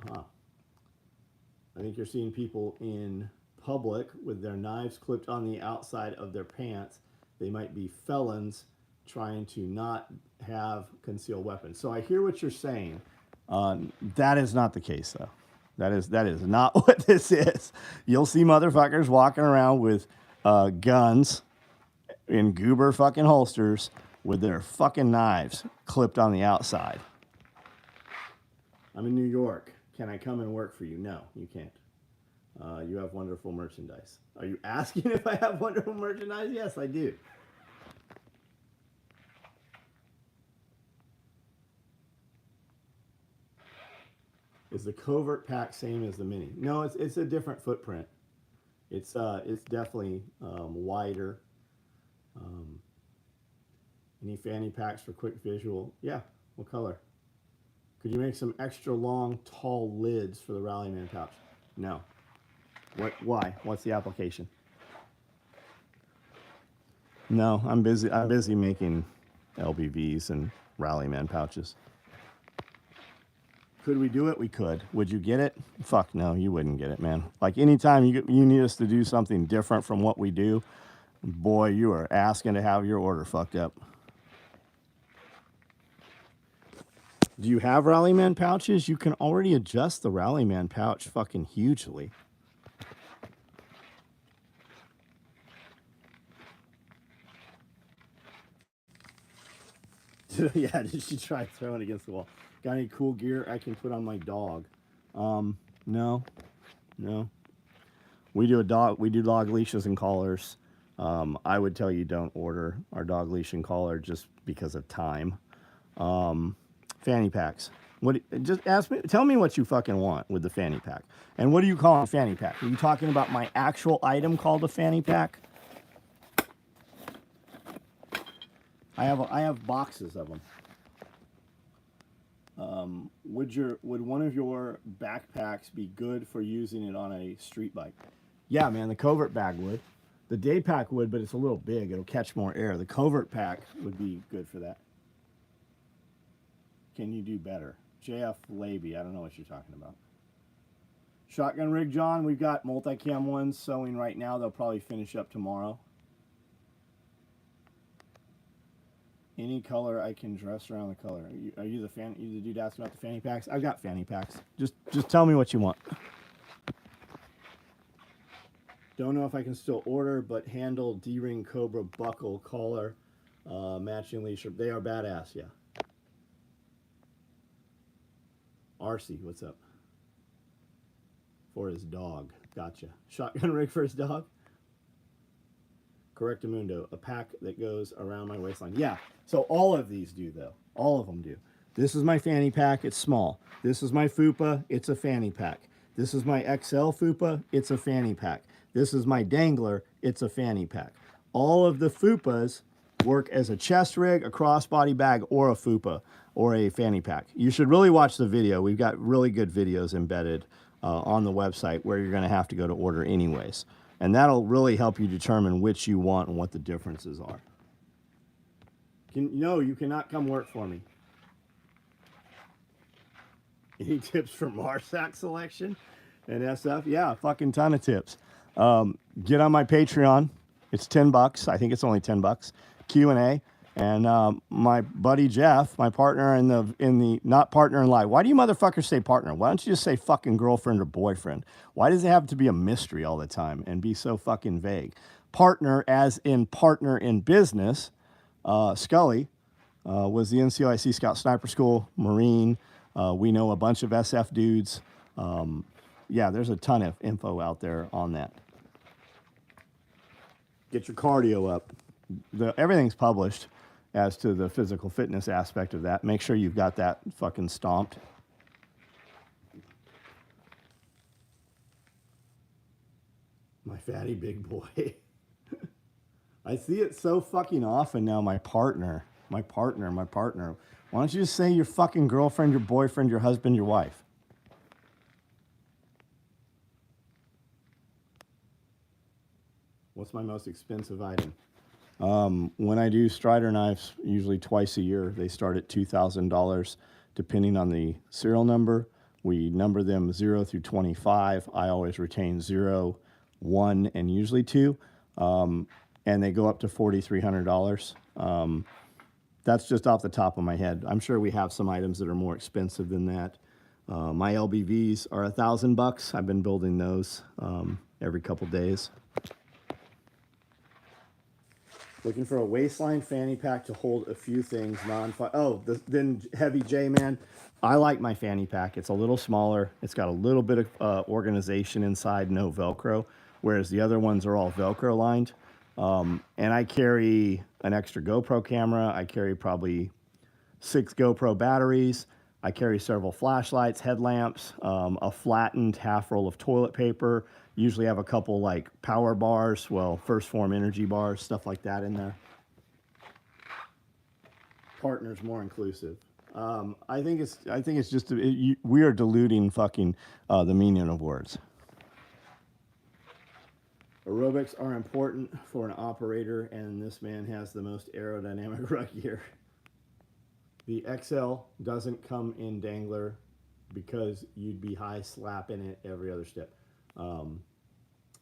I think you're seeing people in public with their knives clipped on the outside of their pants. They might be felons trying to not have concealed weapons. So I hear what you're saying. That is not the case, though. That is not what this is. You'll see motherfuckers walking around with guns in goober fucking holsters with their fucking knives clipped on the outside. I'm in New York. Can I come and work for you? No, you can't. You have wonderful merchandise. Are you asking if I have wonderful merchandise? Yes, I do. Is the covert pack same as the mini? No, it's a different footprint. It's definitely wider. Any fanny packs for quick visual? Yeah. What color? Could you make some extra long, tall lids for the Rallyman pouch? No. What? Why? What's the application? No, I'm busy. I'm busy making LBVs and Rallyman pouches. Could we do it? We could. Would you get it? Fuck no, you wouldn't get it, man. Like anytime you need us to do something different from what we do, boy, you are asking to have your order fucked up. Do you have Rallyman pouches? You can already adjust the Rallyman pouch fucking hugely. Yeah, did she try throwing it against the wall? Got any cool gear I can put on my dog? No. We do dog leashes and collars. I would tell you don't order our dog leash and collar just because of time. Fanny packs. What? Just ask me. Tell me what you fucking want with the fanny pack. And what do you call a fanny pack? Are you talking about my actual item called a fanny pack? I have boxes of them. Would one of your backpacks be good for using it on a street bike? Yeah, man, the covert bag would. The day pack would, but it's a little big. It'll catch more air. The covert pack would be good for that. Can you do better? JF Laby, I don't know what you're talking about. Shotgun rig, John, we've got multicam ones sewing right now. They'll probably finish up tomorrow. Any color I can dress around the color. Are you the fan? You the dude asking about the fanny packs? I've got fanny packs. Just tell me what you want. Don't know if I can still order, but handle D-ring Cobra buckle collar, matching leash. They are badass, yeah. RC, what's up? For his dog. Gotcha. Shotgun rig for his dog? Correctamundo, a pack that goes around my waistline. Yeah, so all of these do, though. All of them do. This is my fanny pack. It's small. This is my fupa. It's a fanny pack. This is my XL fupa. It's a fanny pack. This is my dangler. It's a fanny pack. All of the fupas work as a chest rig, a crossbody bag, or a fupa, or a fanny pack. You should really watch the video. We've got really good videos embedded on the website where you're going to have to go to order anyways. And that'll really help you determine which you want and what the differences are. No, you cannot come work for me. Any tips for Marsac selection and SF? Yeah, a fucking ton of tips. Get on my Patreon. It's $10. I think it's only $10. Q&A. And my buddy Jeff, my partner in the not partner in life. Why do you motherfuckers say partner? Why don't you just say fucking girlfriend or boyfriend? Why does it have to be a mystery all the time and be so fucking vague? Partner, as in partner in business. Scully was the NCOIC Scout Sniper School, Marine. We know a bunch of SF dudes. Yeah, there's a ton of info out there on that. Get your cardio up. Everything's published as to the physical fitness aspect of that. Make sure you've got that fucking stomped. My fatty big boy. I see it so fucking often now, my partner. Why don't you just say your fucking girlfriend, your boyfriend, your husband, your wife? What's my most expensive item? When I do Strider knives, usually twice a year, they start at $2,000, depending on the serial number. We number them 0 through 25. I always retain 0, 1, and usually 2. And they go up to $4,300. That's just off the top of my head. I'm sure we have some items that are more expensive than that. My LBVs are $1,000. I've been building those every couple days. Looking for a waistline fanny pack to hold a few things then Heavy J, man. I like my fanny pack. It's a little smaller. It's got a little bit of organization inside, no Velcro, whereas the other ones are all Velcro lined. And I carry an extra GoPro camera. I carry probably 6 GoPro batteries. I carry several flashlights, headlamps, a flattened half roll of toilet paper. Usually have a couple like power bars, First Form energy bars, stuff like that in there. Partners more inclusive. I think it's just we are diluting fucking the meaning of words. Aerobics are important for an operator, and this man has the most aerodynamic rug gear. The XL doesn't come in dangler because you'd be high slapping it every other step.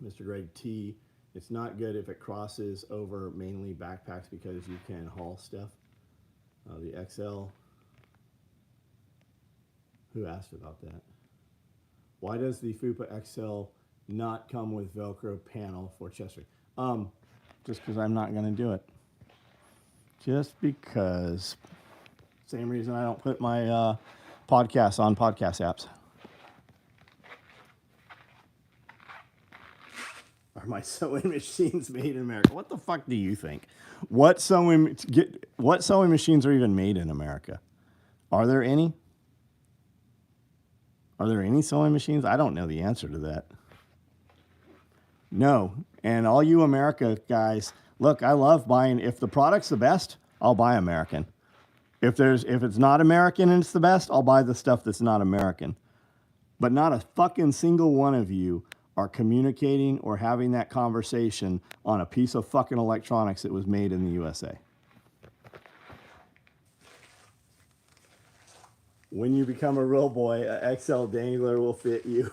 Mr. Greg T, it's not good if it crosses over mainly backpacks because you can haul stuff. The XL, who asked about that? Why does the Fupa XL not come with Velcro panel for chest rig? Just because I'm not going to do it. Just because. Same reason I don't put my podcasts on podcast apps. Are my sewing machines made in America? What the fuck do you think? What sewing machines are even made in America? Are there any? Are there any sewing machines? I don't know the answer to that. No. And all you America guys, look, I love buying. If the product's the best, I'll buy American. If it's not American and it's the best, I'll buy the stuff that's not American. But not a fucking single one of you are communicating or having that conversation on a piece of fucking electronics that was made in the USA. When you become a real boy, a XL dangler will fit you.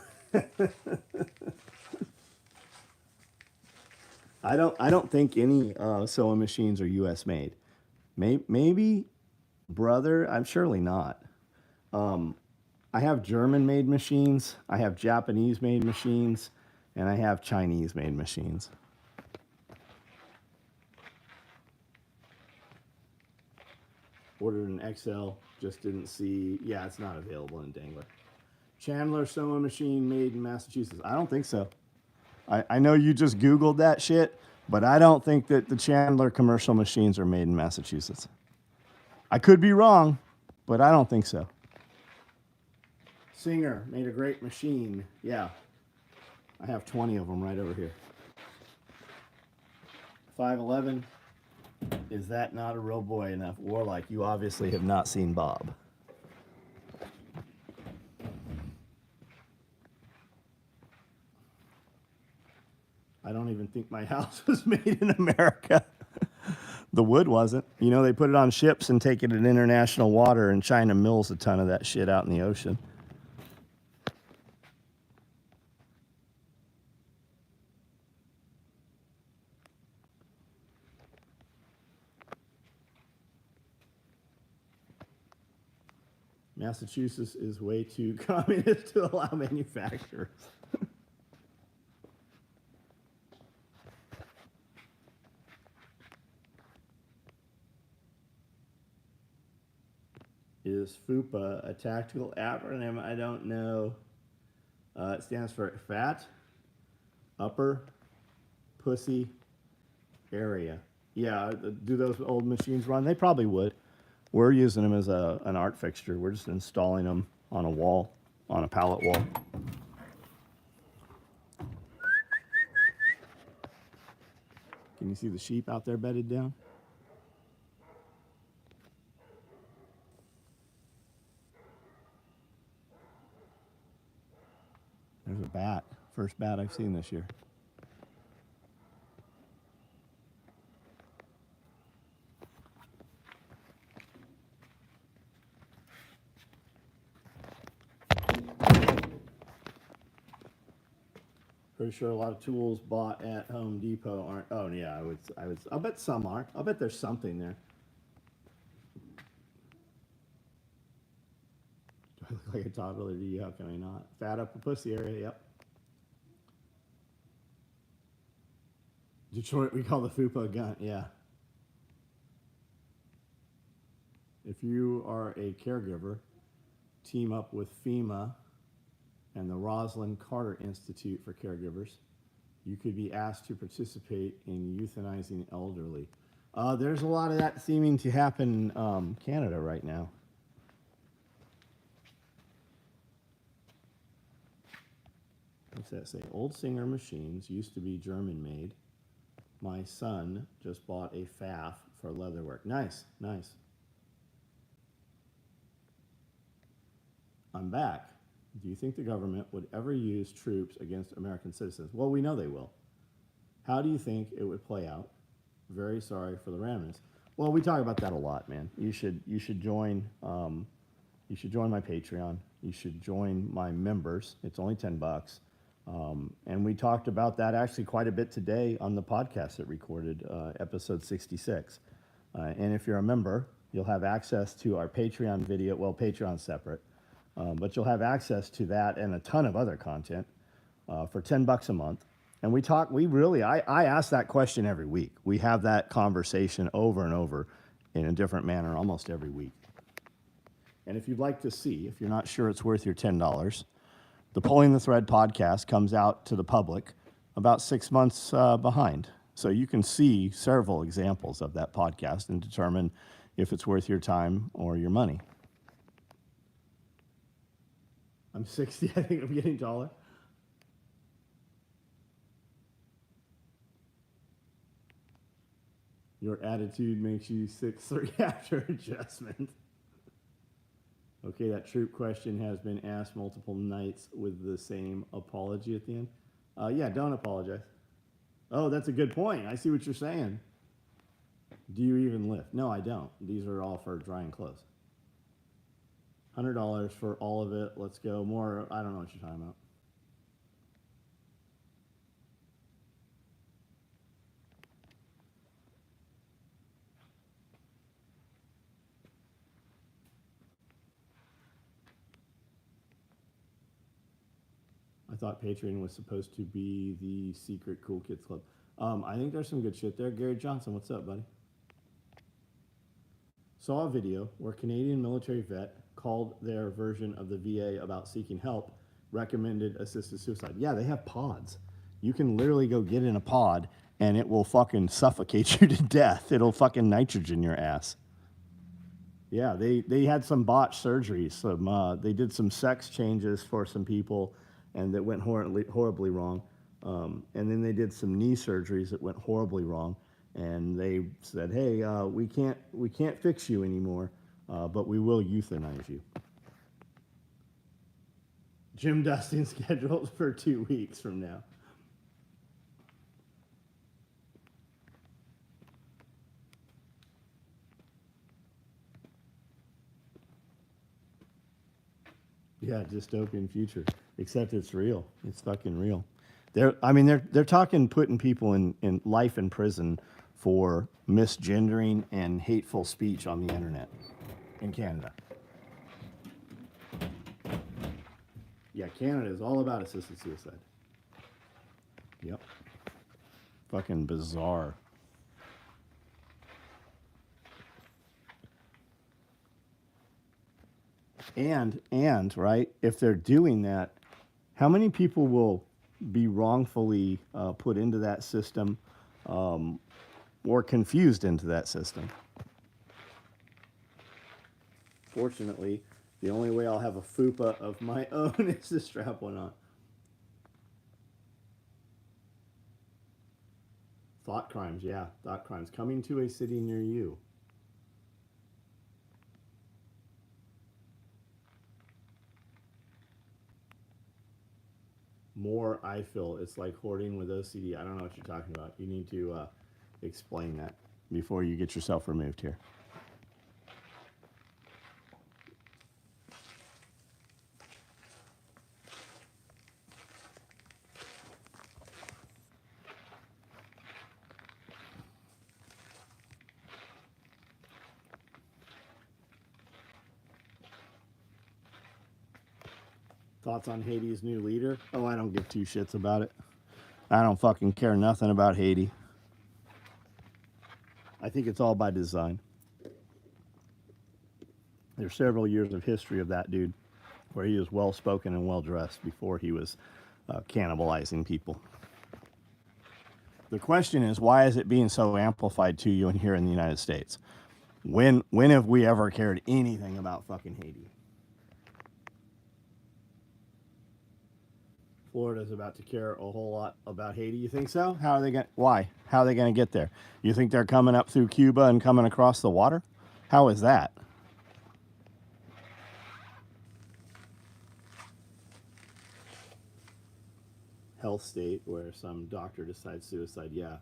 I don't think any sewing machines are U.S. made. Maybe, brother, I'm surely not. I have German-made machines, I have Japanese-made machines, and I have Chinese-made machines. Ordered an XL, just didn't see. Yeah, it's not available in Dangler. Chandler sewing machine made in Massachusetts. I don't think so. I know you just Googled that shit, but I don't think that the Chandler commercial machines are made in Massachusetts. I could be wrong, but I don't think so. Singer made a great machine. Yeah. I have 20 of them right over here. 511. Is that not a real boy enough? Warlike, you obviously have not seen Bob. I don't even think my house was made in America. The wood wasn't. You know, they put it on ships and take it in international water, and China mills a ton of that shit out in the ocean. Massachusetts is way too communist to allow manufacturers. Is FUPA a tactical acronym? I don't know. It stands for Fat, Upper, Pussy, Area. Yeah, do those old machines run? They probably would. We're using them as an art fixture. We're just installing them on a wall, on a pallet wall. Can you see the sheep out there bedded down? There's a bat. First bat I've seen this year. Pretty sure a lot of tools bought at Home Depot aren't. Oh yeah, I'll bet some are. I'll bet there's something there. Do I look like a toddler to you? How can I not? Fat upper pussy area. Yep. Detroit, we call the FUPA gun. Yeah. If you are a caregiver, team up with FEMA and the Rosalind Carter Institute for Caregivers. You could be asked to participate in euthanizing elderly. There's a lot of that seeming to happen in Canada right now. What's that say? Old Singer machines used to be German made. My son just bought a FAF for leatherwork. Nice, nice. I'm back. Do you think the government would ever use troops against American citizens? Well, we know they will. How do you think it would play out? Very sorry for the remnants. Well, we talk about that a lot, man. You should join. You should join my Patreon. You should join my members. It's only $10. And we talked about that actually quite a bit today on the podcast that recorded, episode 66. And if you're a member, you'll have access to our Patreon video. Well, Patreon's separate. But you'll have access to that and a ton of other content for $10 a month. And I ask that question every week. We have that conversation over and over in a different manner almost every week. And if you'd like to see, if you're not sure it's worth your $10, the Pulling the Thread podcast comes out to the public about 6 months behind. So you can see several examples of that podcast and determine if it's worth your time or your money. I'm 60. I think I'm getting taller. Your attitude makes you 6'3" after adjustment. Okay, that troop question has been asked multiple nights with the same apology at the end. Yeah, don't apologize. Oh, that's a good point. I see what you're saying. Do you even lift? No, I don't. These are all for drying clothes. $100 for all of it. Let's go more. I don't know what you're talking about. I thought Patreon was supposed to be the secret cool kids club. I think there's some good shit there. Gary Johnson, what's up, buddy? Saw a video where a Canadian military vet called their version of the VA about seeking help recommended assisted suicide. Yeah, they have pods. You can literally go get in a pod and it will fucking suffocate you to death. It'll fucking nitrogen your ass. Yeah, they had some botched surgeries. They did some sex changes for some people, and that went horribly wrong. And then they did some knee surgeries that went horribly wrong. And they said, "Hey, we can't fix you anymore, but we will euthanize you." Gym dusting scheduled for 2 weeks from now. Yeah, dystopian future. Except it's real. It's fucking real. They're talking putting people in life in prison for misgendering and hateful speech on the internet in Canada. Yeah, Canada is all about assisted suicide. Yep. Fucking bizarre. And right, if they're doing that, how many people will be wrongfully put into that system or confused into that system? Fortunately, the only way I'll have a fupa of my own is to strap one on. Thought crimes, yeah, thought crimes coming to a city near you. More I feel. It's like hoarding with OCD. I don't know what you're talking about. You need to explain that before you get yourself removed here. Thoughts on Haiti's new leader? Oh, I don't give two shits about it. I don't fucking care nothing about Haiti. I think it's all by design. There's several years of history of that dude where he was well spoken and well dressed before he was cannibalizing people. The question is, why is it being so amplified to you in here in the United States? When have we ever cared anything about fucking Haiti? Florida's about to care a whole lot about Haiti. You think so? How are they going? Why? How are they going to get there? You think they're coming up through Cuba and coming across the water? How is that? Health state where some doctor decides suicide. Yeah.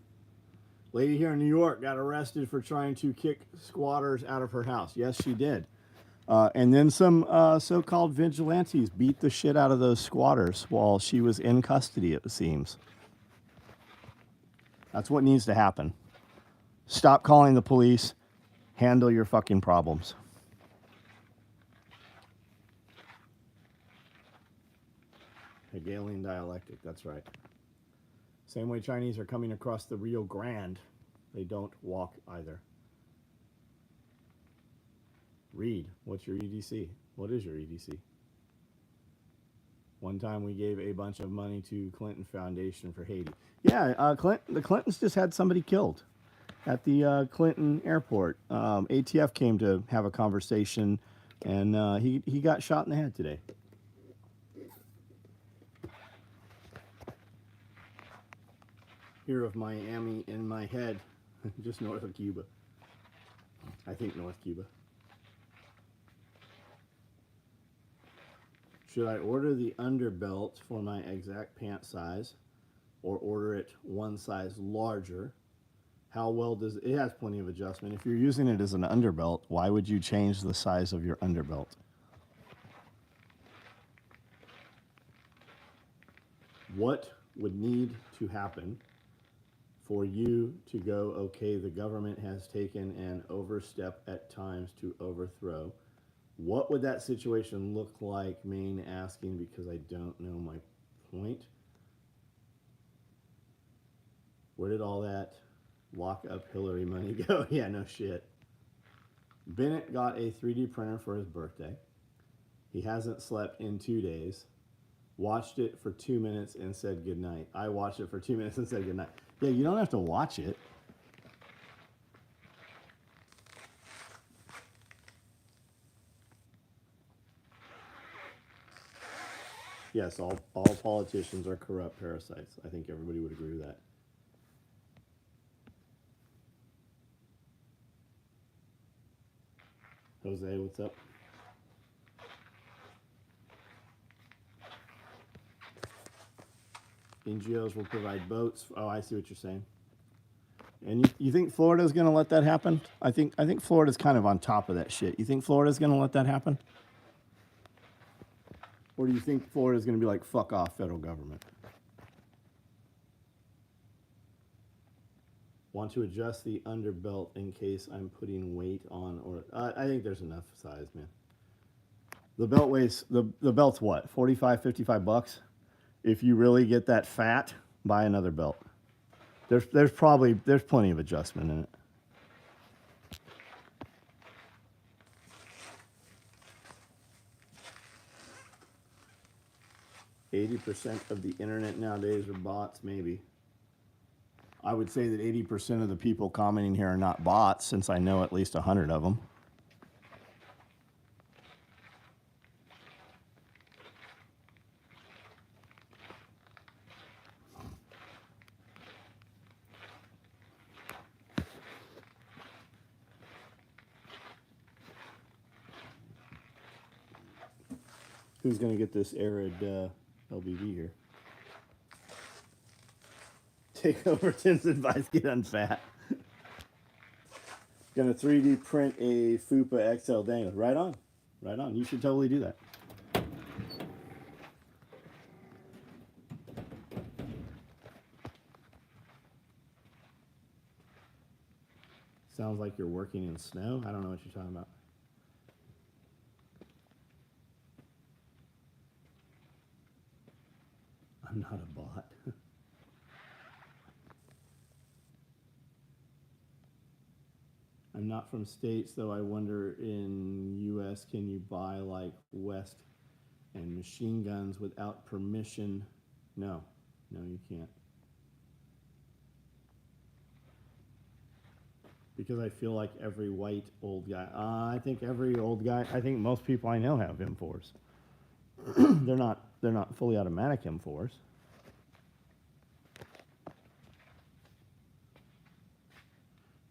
Lady here in New York got arrested for trying to kick squatters out of her house. Yes, she did. And then some so-called vigilantes beat the shit out of those squatters while she was in custody, it seems. That's what needs to happen. Stop calling the police. Handle your fucking problems. Hegelian dialectic, that's right. Same way Chinese are coming across the Rio Grande, they don't walk either. Read, what's your EDC? What is your EDC? One time we gave a bunch of money to Clinton Foundation for Haiti. Yeah, the Clintons just had somebody killed at the Clinton airport. ATF came to have a conversation, and he got shot in the head today. here of Miami in my head, just north of Cuba. I think North Cuba. Should I order the underbelt for my exact pant size or order it one size larger? How well does it has plenty of adjustment. If you're using it as an underbelt, why would you change the size of your underbelt? What would need to happen for you to go, okay, the government has taken an overstep at times to overthrow? What would that situation look like? Maine asking because I don't know my point. Where did all that lock up Hillary money go? Yeah, no shit. Bennett got a 3D printer for his birthday. He hasn't slept in 2 days. Watched it for 2 minutes and said goodnight. I watched it for 2 minutes and said goodnight. Yeah, you don't have to watch it. Yes, all politicians are corrupt parasites. I think everybody would agree with that. Jose, what's up? NGOs will provide boats. Oh, I see what you're saying. And you think Florida's going to let that happen? I think Florida's kind of on top of that shit. You think Florida's going to let that happen? Or do you think Florida's going to be like, fuck off, federal government? Want to adjust the underbelt in case I'm putting weight on, or I think there's enough size, man. The belt weighs, the belt's what, 45, 55 bucks? If you really get that fat, buy another belt. There's plenty of adjustment in it. %, of the internet nowadays are bots, maybe. I would say that 80% of the people commenting here are not bots, since I know at least 100 of them. Who's going to get this arid LBV here? Take over Tim's advice, get unfat. Gonna 3D print a FUPA XL dangle. Right on. Right on. You should totally do that. Sounds like you're working in snow. I don't know what you're talking about. I'm not a bot. I'm not from states, though. I wonder in U.S. can you buy like West and machine guns without permission? No, you can't. Because I feel like every white old guy. I think every old guy. I think most people I know have M4s. They're not fully automatic M4s.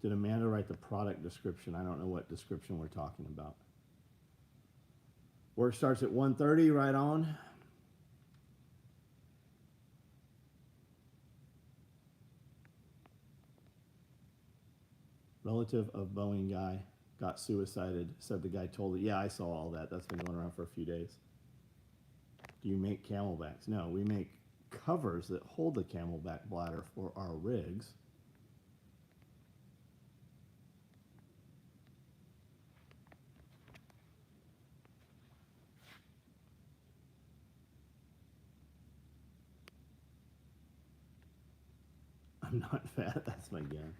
Did Amanda write the product description? I don't know what description we're talking about. Work starts at 1:30, right on. Relative of Boeing guy got suicided, said the guy told it. Yeah, I saw all that. That's been going around for a few days. Do you make camelbacks? No, we make covers that hold the camelback bladder for our rigs. I'm not fat, that's my gun.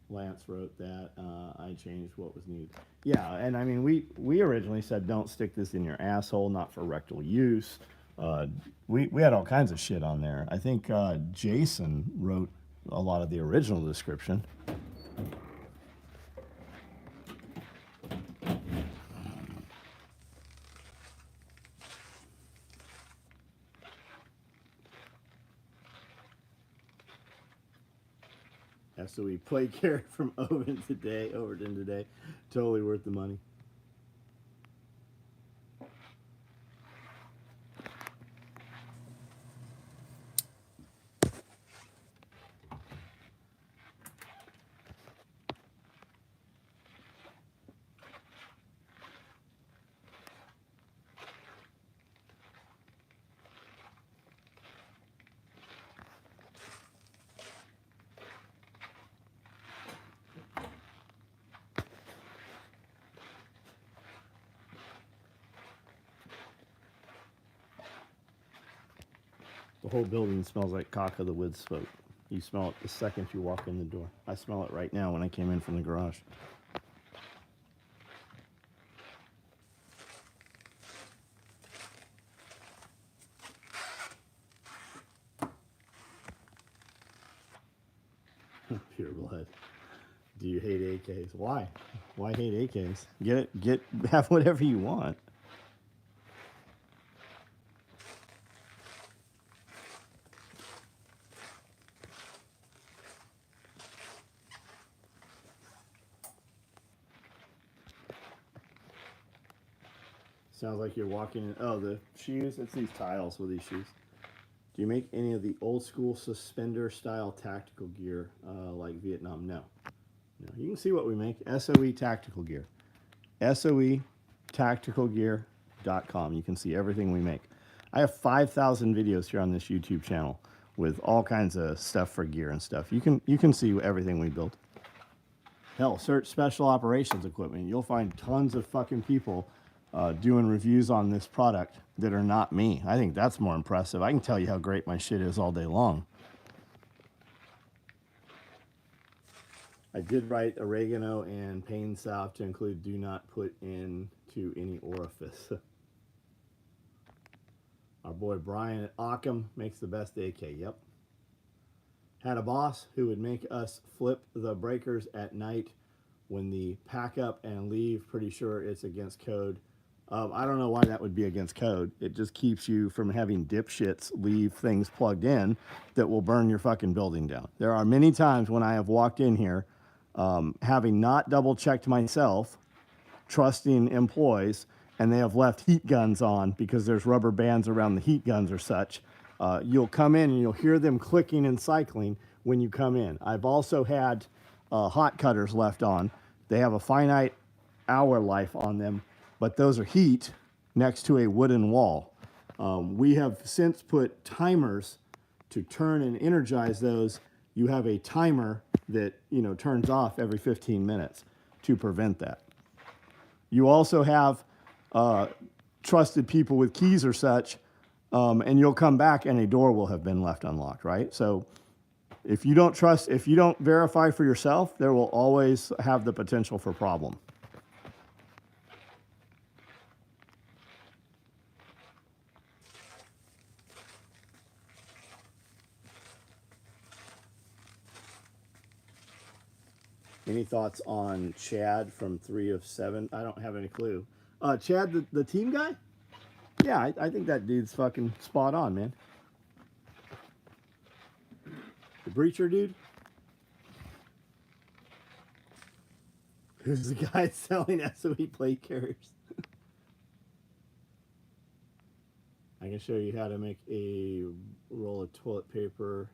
Lance wrote that. I changed what was needed. Yeah, and I mean, we originally said don't stick this in your asshole, not for rectal use. We had all kinds of shit on there. I think Jason wrote a lot of the original description. SOE plate carrier from Overton today. Totally worth the money. The whole building smells like cock of the woods smoke. You smell it the second you walk in the door. I smell it right now when I came in from the garage. Pure blood. Do you hate AKs? Why? Why hate AKs? Have whatever you want. Sounds like you're walking in. Oh, the shoes. It's these tiles with these shoes. Do you make any of the old school suspender style tactical gear like Vietnam? No. No. You can see what we make. SOE tactical gear. SOE tacticalgear.com. You can see everything we make. I have 5,000 videos here on this YouTube channel with all kinds of stuff for gear and stuff. You can see everything we build. Hell, search special operations equipment. You'll find tons of fucking people doing reviews on this product that are not me. I think that's more impressive. I can tell you how great my shit is all day long. I did write oregano and pain salve to include do not put into any orifice. Our boy Brian at Occam makes the best AK. Yep. Had a boss who would make us flip the breakers at night when the pack up and leave. Pretty sure it's against code. I don't know why that would be against code. It just keeps you from having dipshits leave things plugged in that will burn your fucking building down. There are many times when I have walked in here having not double checked myself, trusting employees, and they have left heat guns on because there's rubber bands around the heat guns or such. You'll come in and you'll hear them clicking and cycling when you come in. I've also had hot cutters left on. They have a finite hour life on them, but those are heat next to a wooden wall. We have since put timers to turn and energize those. You have a timer that turns off every 15 minutes to prevent that. You also have trusted people with keys or such, and you'll come back and a door will have been left unlocked, right? So if you don't verify for yourself, there will always have the potential for problem. Any thoughts on Chad from 3 of 7? I don't have any clue. Chad, the team guy? Yeah, I think that dude's fucking spot on, man. The breacher dude? Who's the guy selling SOE plate carriers? I can show you how to make a roll of toilet paper.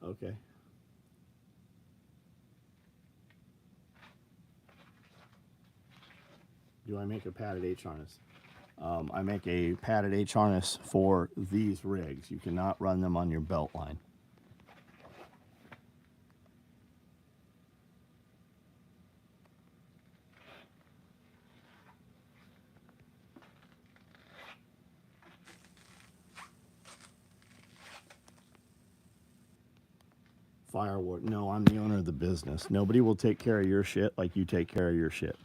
Okay. Do I make a padded H harness? I make a padded H harness for these rigs. You cannot run them on your belt line. Fireward. No, I'm the owner of the business. Nobody will take care of your shit like you take care of your shit.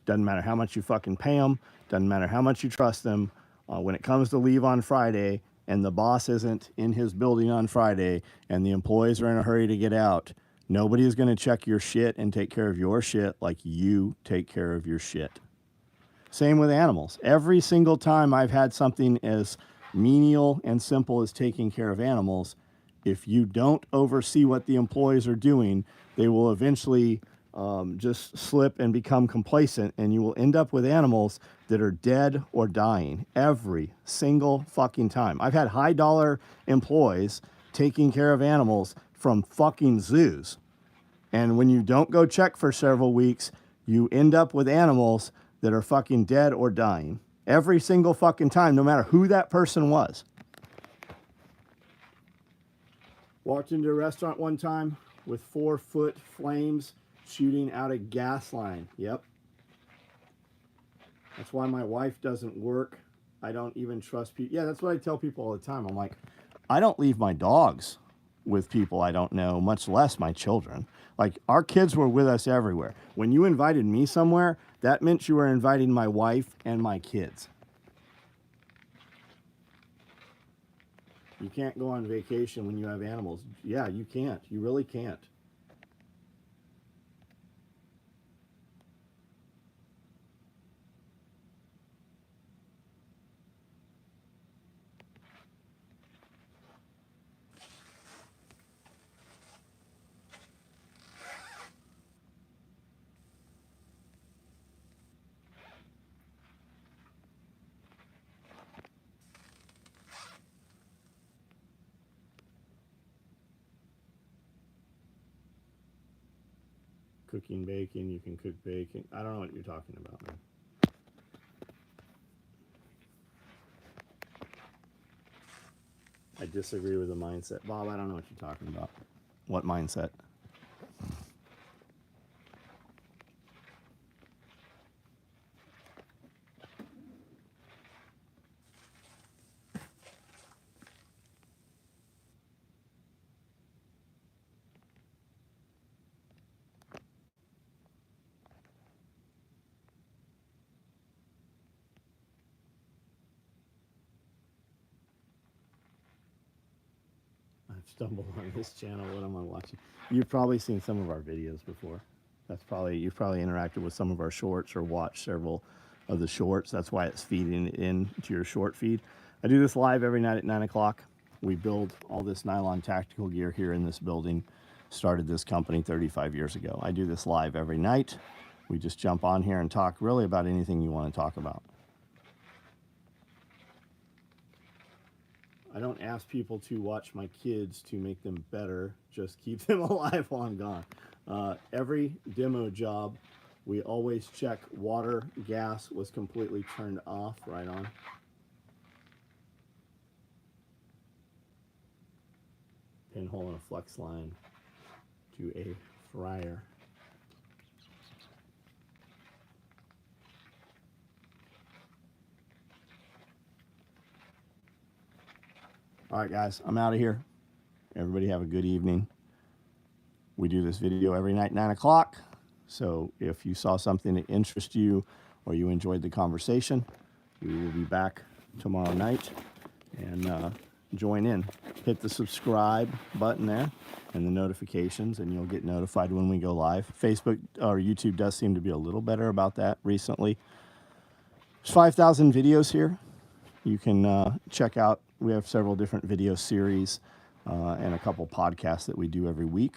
Doesn't matter how much you fucking pay them. Doesn't matter how much you trust them. When it comes to leave on Friday and the boss isn't in his building on Friday and the employees are in a hurry to get out, nobody is going to check your shit and take care of your shit like you take care of your shit. Same with animals. Every single time I've had something as menial and simple as taking care of animals, if you don't oversee what the employees are doing, they will eventually just slip and become complacent, and you will end up with animals that are dead or dying every single fucking time. I've had high dollar employees taking care of animals from fucking zoos. And when you don't go check for several weeks, you end up with animals that are fucking dead or dying every single fucking time, no matter who that person was. Walked into a restaurant one time with 4-foot flames shooting out a gas line. Yep. That's why my wife doesn't work. I don't even trust people. Yeah, that's what I tell people all the time. I'm like, I don't leave my dogs with people I don't know, much less my children. Like, our kids were with us everywhere. When you invited me somewhere, that meant you were inviting my wife and my kids. You can't go on vacation when you have animals. Yeah, you can't. You really can't. Cooking bacon, you can cook bacon. I don't know what you're talking about, man. I disagree with the mindset. Bob, I don't know what you're talking about. What mindset? I've stumbled on this channel. What am I watching? You've probably seen some of our videos before. You've probably interacted with some of our shorts or watched several of the shorts. That's why it's feeding into your short feed. I do this live every night at 9 o'clock. We build all this nylon tactical gear here in this building. Started this company 35 years ago. I do this live every night. We just jump on here and talk really about anything you want to talk about. I don't ask people to watch my kids to make them better, just keep them alive while I'm gone. Every demo job, we always check water, gas was completely turned off, right on. Pinhole and a flex line to a fryer. All right, guys, I'm out of here. Everybody have a good evening. We do this video every night, 9 o'clock. So if you saw something that interests you or you enjoyed the conversation, we will be back tomorrow night. And join in. Hit the subscribe button there and the notifications, and you'll get notified when we go live. Facebook or YouTube does seem to be a little better about that recently. There's 5,000 videos here. You can check out. We have several different video series and a couple podcasts that we do every week.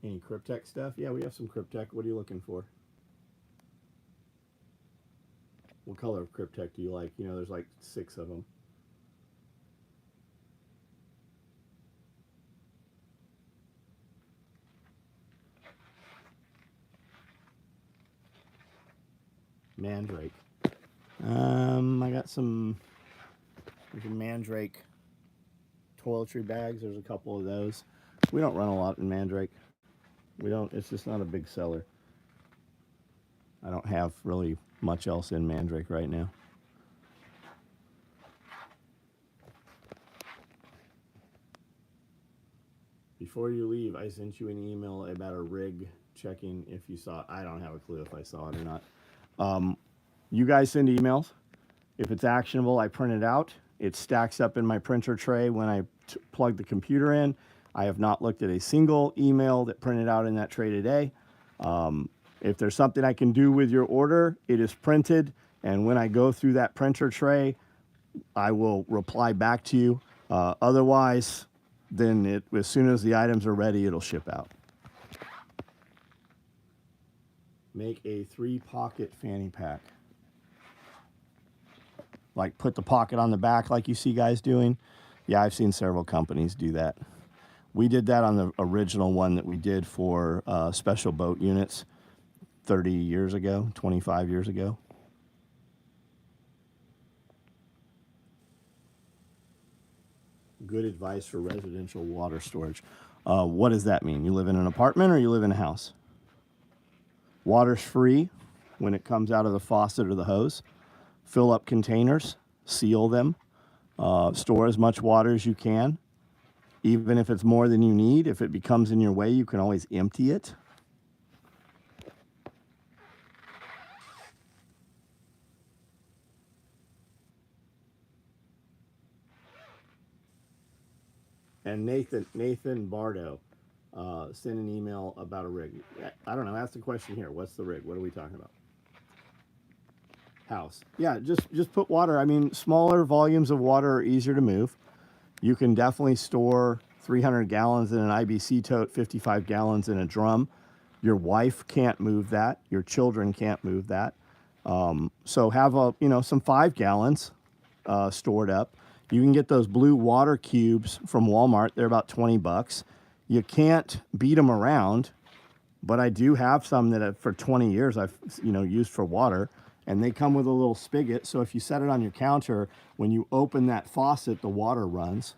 Any Cryptech stuff? Yeah, we have some Cryptech. What are you looking for? What color of Cryptech do you like? You know, there's like 6 of them. Mandrake. I got some Mandrake toiletry bags. There's a couple of those. We don't run a lot in Mandrake. We don't. It's just not a big seller. I don't have really much else in Mandrake right now. Before you leave, I sent you an email about a rig, checking if you saw it. I don't have a clue if I saw it or not. You guys send emails. If it's actionable, I print it out. It stacks up in my printer tray when I plug the computer in. I have not looked at a single email that printed out in that tray today. If there's something I can do with your order, it is printed. And when I go through that printer tray, I will reply back to you. Otherwise, then as soon as the items are ready, it'll ship out. Make a 3-pocket fanny pack. Like put the pocket on the back like you see guys doing. Yeah, I've seen several companies do that. We did that on the original one that we did for special boat units 30 years ago, 25 years ago. Good advice for residential water storage. What does that mean? You live in an apartment or you live in a house? Water's free when it comes out of the faucet or the hose. Fill up containers, seal them, store as much water as you can. Even if it's more than you need, if it becomes in your way, you can always empty it. And Nathan Bardo sent an email about a rig. I don't know, ask the question here. What's the rig? What are we talking about? House. Yeah, just put water. I mean, smaller volumes of water are easier to move. You can definitely store 300 gallons in an IBC tote, 55 gallons in a drum. Your wife can't move that. Your children can't move that. So have some 5 gallons stored up. You can get those blue water cubes from Walmart. They're about 20 bucks. You can't beat them around, but I do have some that for 20 years I've used for water, and they come with a little spigot. So if you set it on your counter, when you open that faucet, the water runs.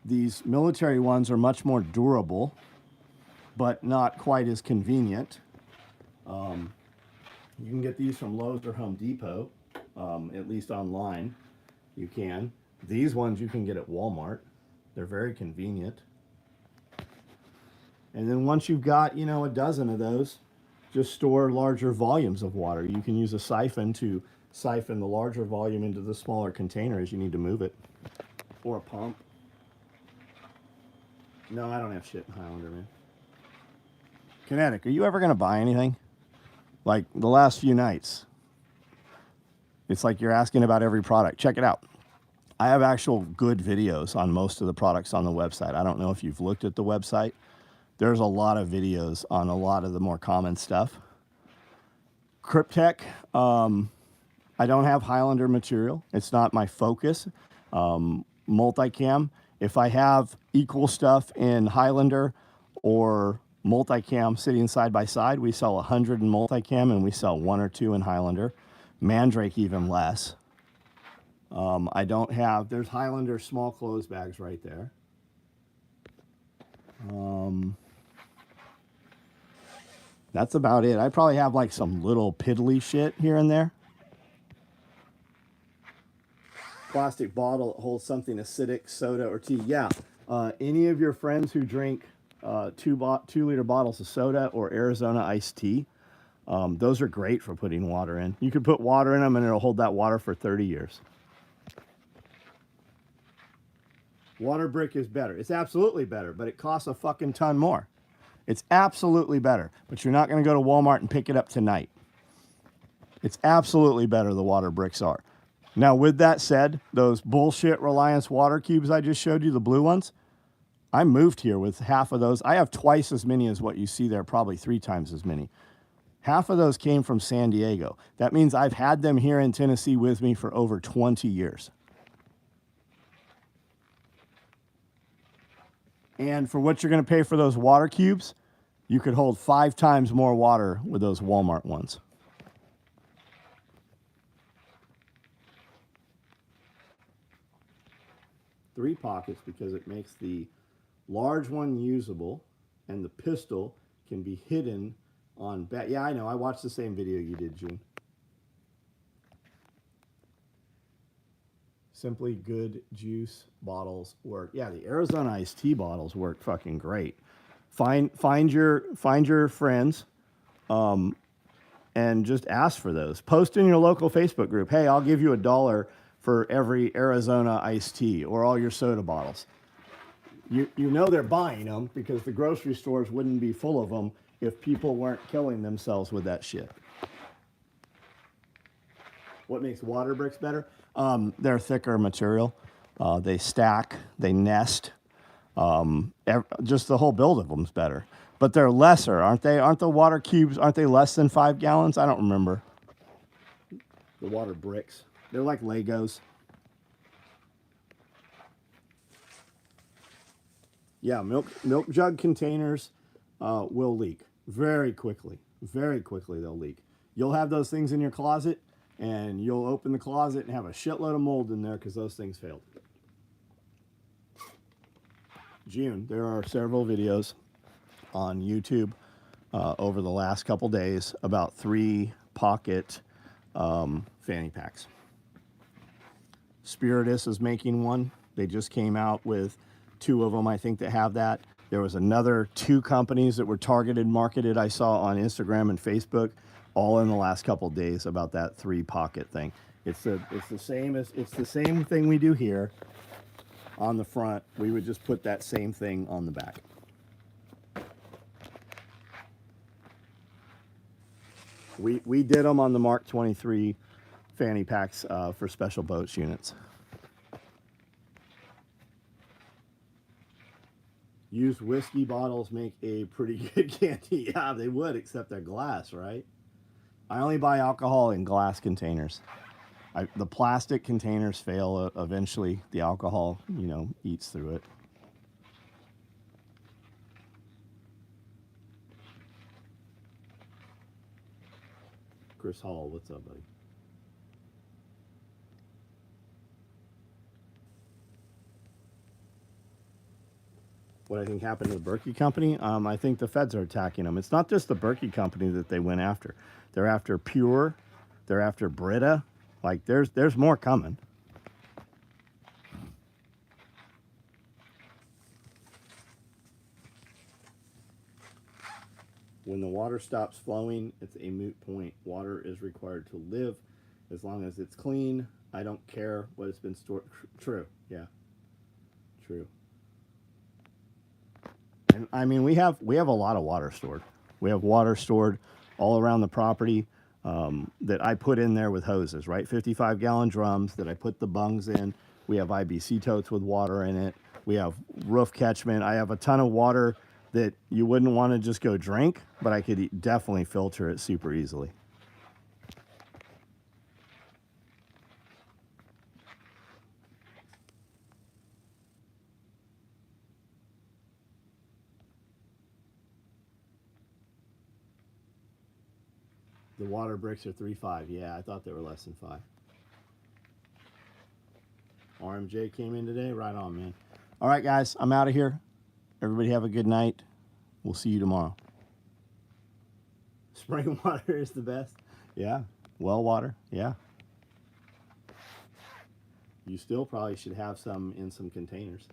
These military ones are much more durable, but not quite as convenient. You can get these from Lowe's or Home Depot, at least online. You can. These ones you can get at Walmart. They're very convenient. And then once you've got, a dozen of those, just store larger volumes of water. You can use a siphon to siphon the larger volume into the smaller container as you need to move it. Or a pump. No, I don't have shit in Highlander, man. Kinetic, are you ever going to buy anything? Like the last few nights. It's like you're asking about every product. Check it out. I have actual good videos on most of the products on the website. I don't know if you've looked at the website. There's a lot of videos on a lot of the more common stuff. Cryptech, I don't have Highlander material. It's not my focus. Multicam, if I have equal stuff in Highlander or multicam sitting side by side, we sell 100 in multicam and we sell 1 or 2 in Highlander. Mandrake even less. I don't have, there's Highlander small clothes bags right there. That's about it. I probably have like some little piddly shit here and there. Plastic bottle that holds something acidic, soda or tea. Yeah, any of your friends who drink 2-liter bottles of soda or Arizona iced tea, those are great for putting water in. You can put water in them and it'll hold that water for 30 years. Water brick is better. It's absolutely better, but it costs a fucking ton more. It's absolutely better, but you're not going to go to Walmart and pick it up tonight. It's absolutely better, the water bricks are. Now, with that said, those bullshit Reliance water cubes I just showed you, the blue ones, I moved here with half of those. I have twice as many as what you see there, probably 3 times as many. Half of those came from San Diego. That means I've had them here in Tennessee with me for over 20 years. And for what you're going to pay for those water cubes, you could hold 5 times more water with those Walmart ones. Three pockets because it makes the large one usable and the pistol can be hidden on back. Yeah, I know. I watched the same video you did, June. Simply Good juice bottles work. Yeah, the Arizona iced tea bottles work fucking great. Find your friends, and just ask for those. Post in your local Facebook group. Hey, I'll give you $1 for every Arizona iced tea or all your soda bottles. You know they're buying them because the grocery stores wouldn't be full of them if people weren't killing themselves with that shit. What makes water bricks better? They're thicker material. They stack, they nest. Just the whole build of them's better. But they're lesser, aren't they? Aren't the water cubes, aren't they less than 5 gallons? I don't remember. The water bricks. They're like Legos. Yeah, milk jug containers will leak very quickly. Very quickly they'll leak. You'll have those things in your closet, and you'll open the closet and have a shitload of mold in there because those things failed. June, there are several videos on YouTube over the last couple days about 3-pocket fanny packs. Spiritus is making one. They just came out with 2 of them, I think, that have that. There was another 2 companies that were targeted, marketed, I saw on Instagram and Facebook, all in the last couple days about that 3-pocket thing. It's the same thing we do here on the front. We would just put that same thing on the back. We did them on the Mark 23 fanny packs for special boats units. Used whiskey bottles make a pretty good candy. Yeah, they would, except they're glass, right? I only buy alcohol in glass containers. The plastic containers fail eventually. The alcohol, eats through it. Chris Hall, what's up, buddy? What I think happened to the Berkey Company, I think the feds are attacking them. It's not just the Berkey Company that they went after. They're after Pure. They're after Brita. Like, there's more coming. When the water stops flowing, it's a moot point. Water is required to live as long as it's clean. I don't care what it's been stored. True, yeah, true. And I mean, we have a lot of water stored. We have water stored all around the property that I put in there with hoses, right? 55-gallon drums that I put the bungs in. We have IBC totes with water in it. We have roof catchment. I have a ton of water that you wouldn't want to just go drink, but I could definitely filter it super easily. The water bricks are 3.5. Yeah, I thought they were less than 5. RMJ came in today. Right on, man. All right, guys, I'm out of here. Everybody have a good night. We'll see you tomorrow. Spring water is the best. Yeah. Well water. Yeah. You still probably should have some in some containers.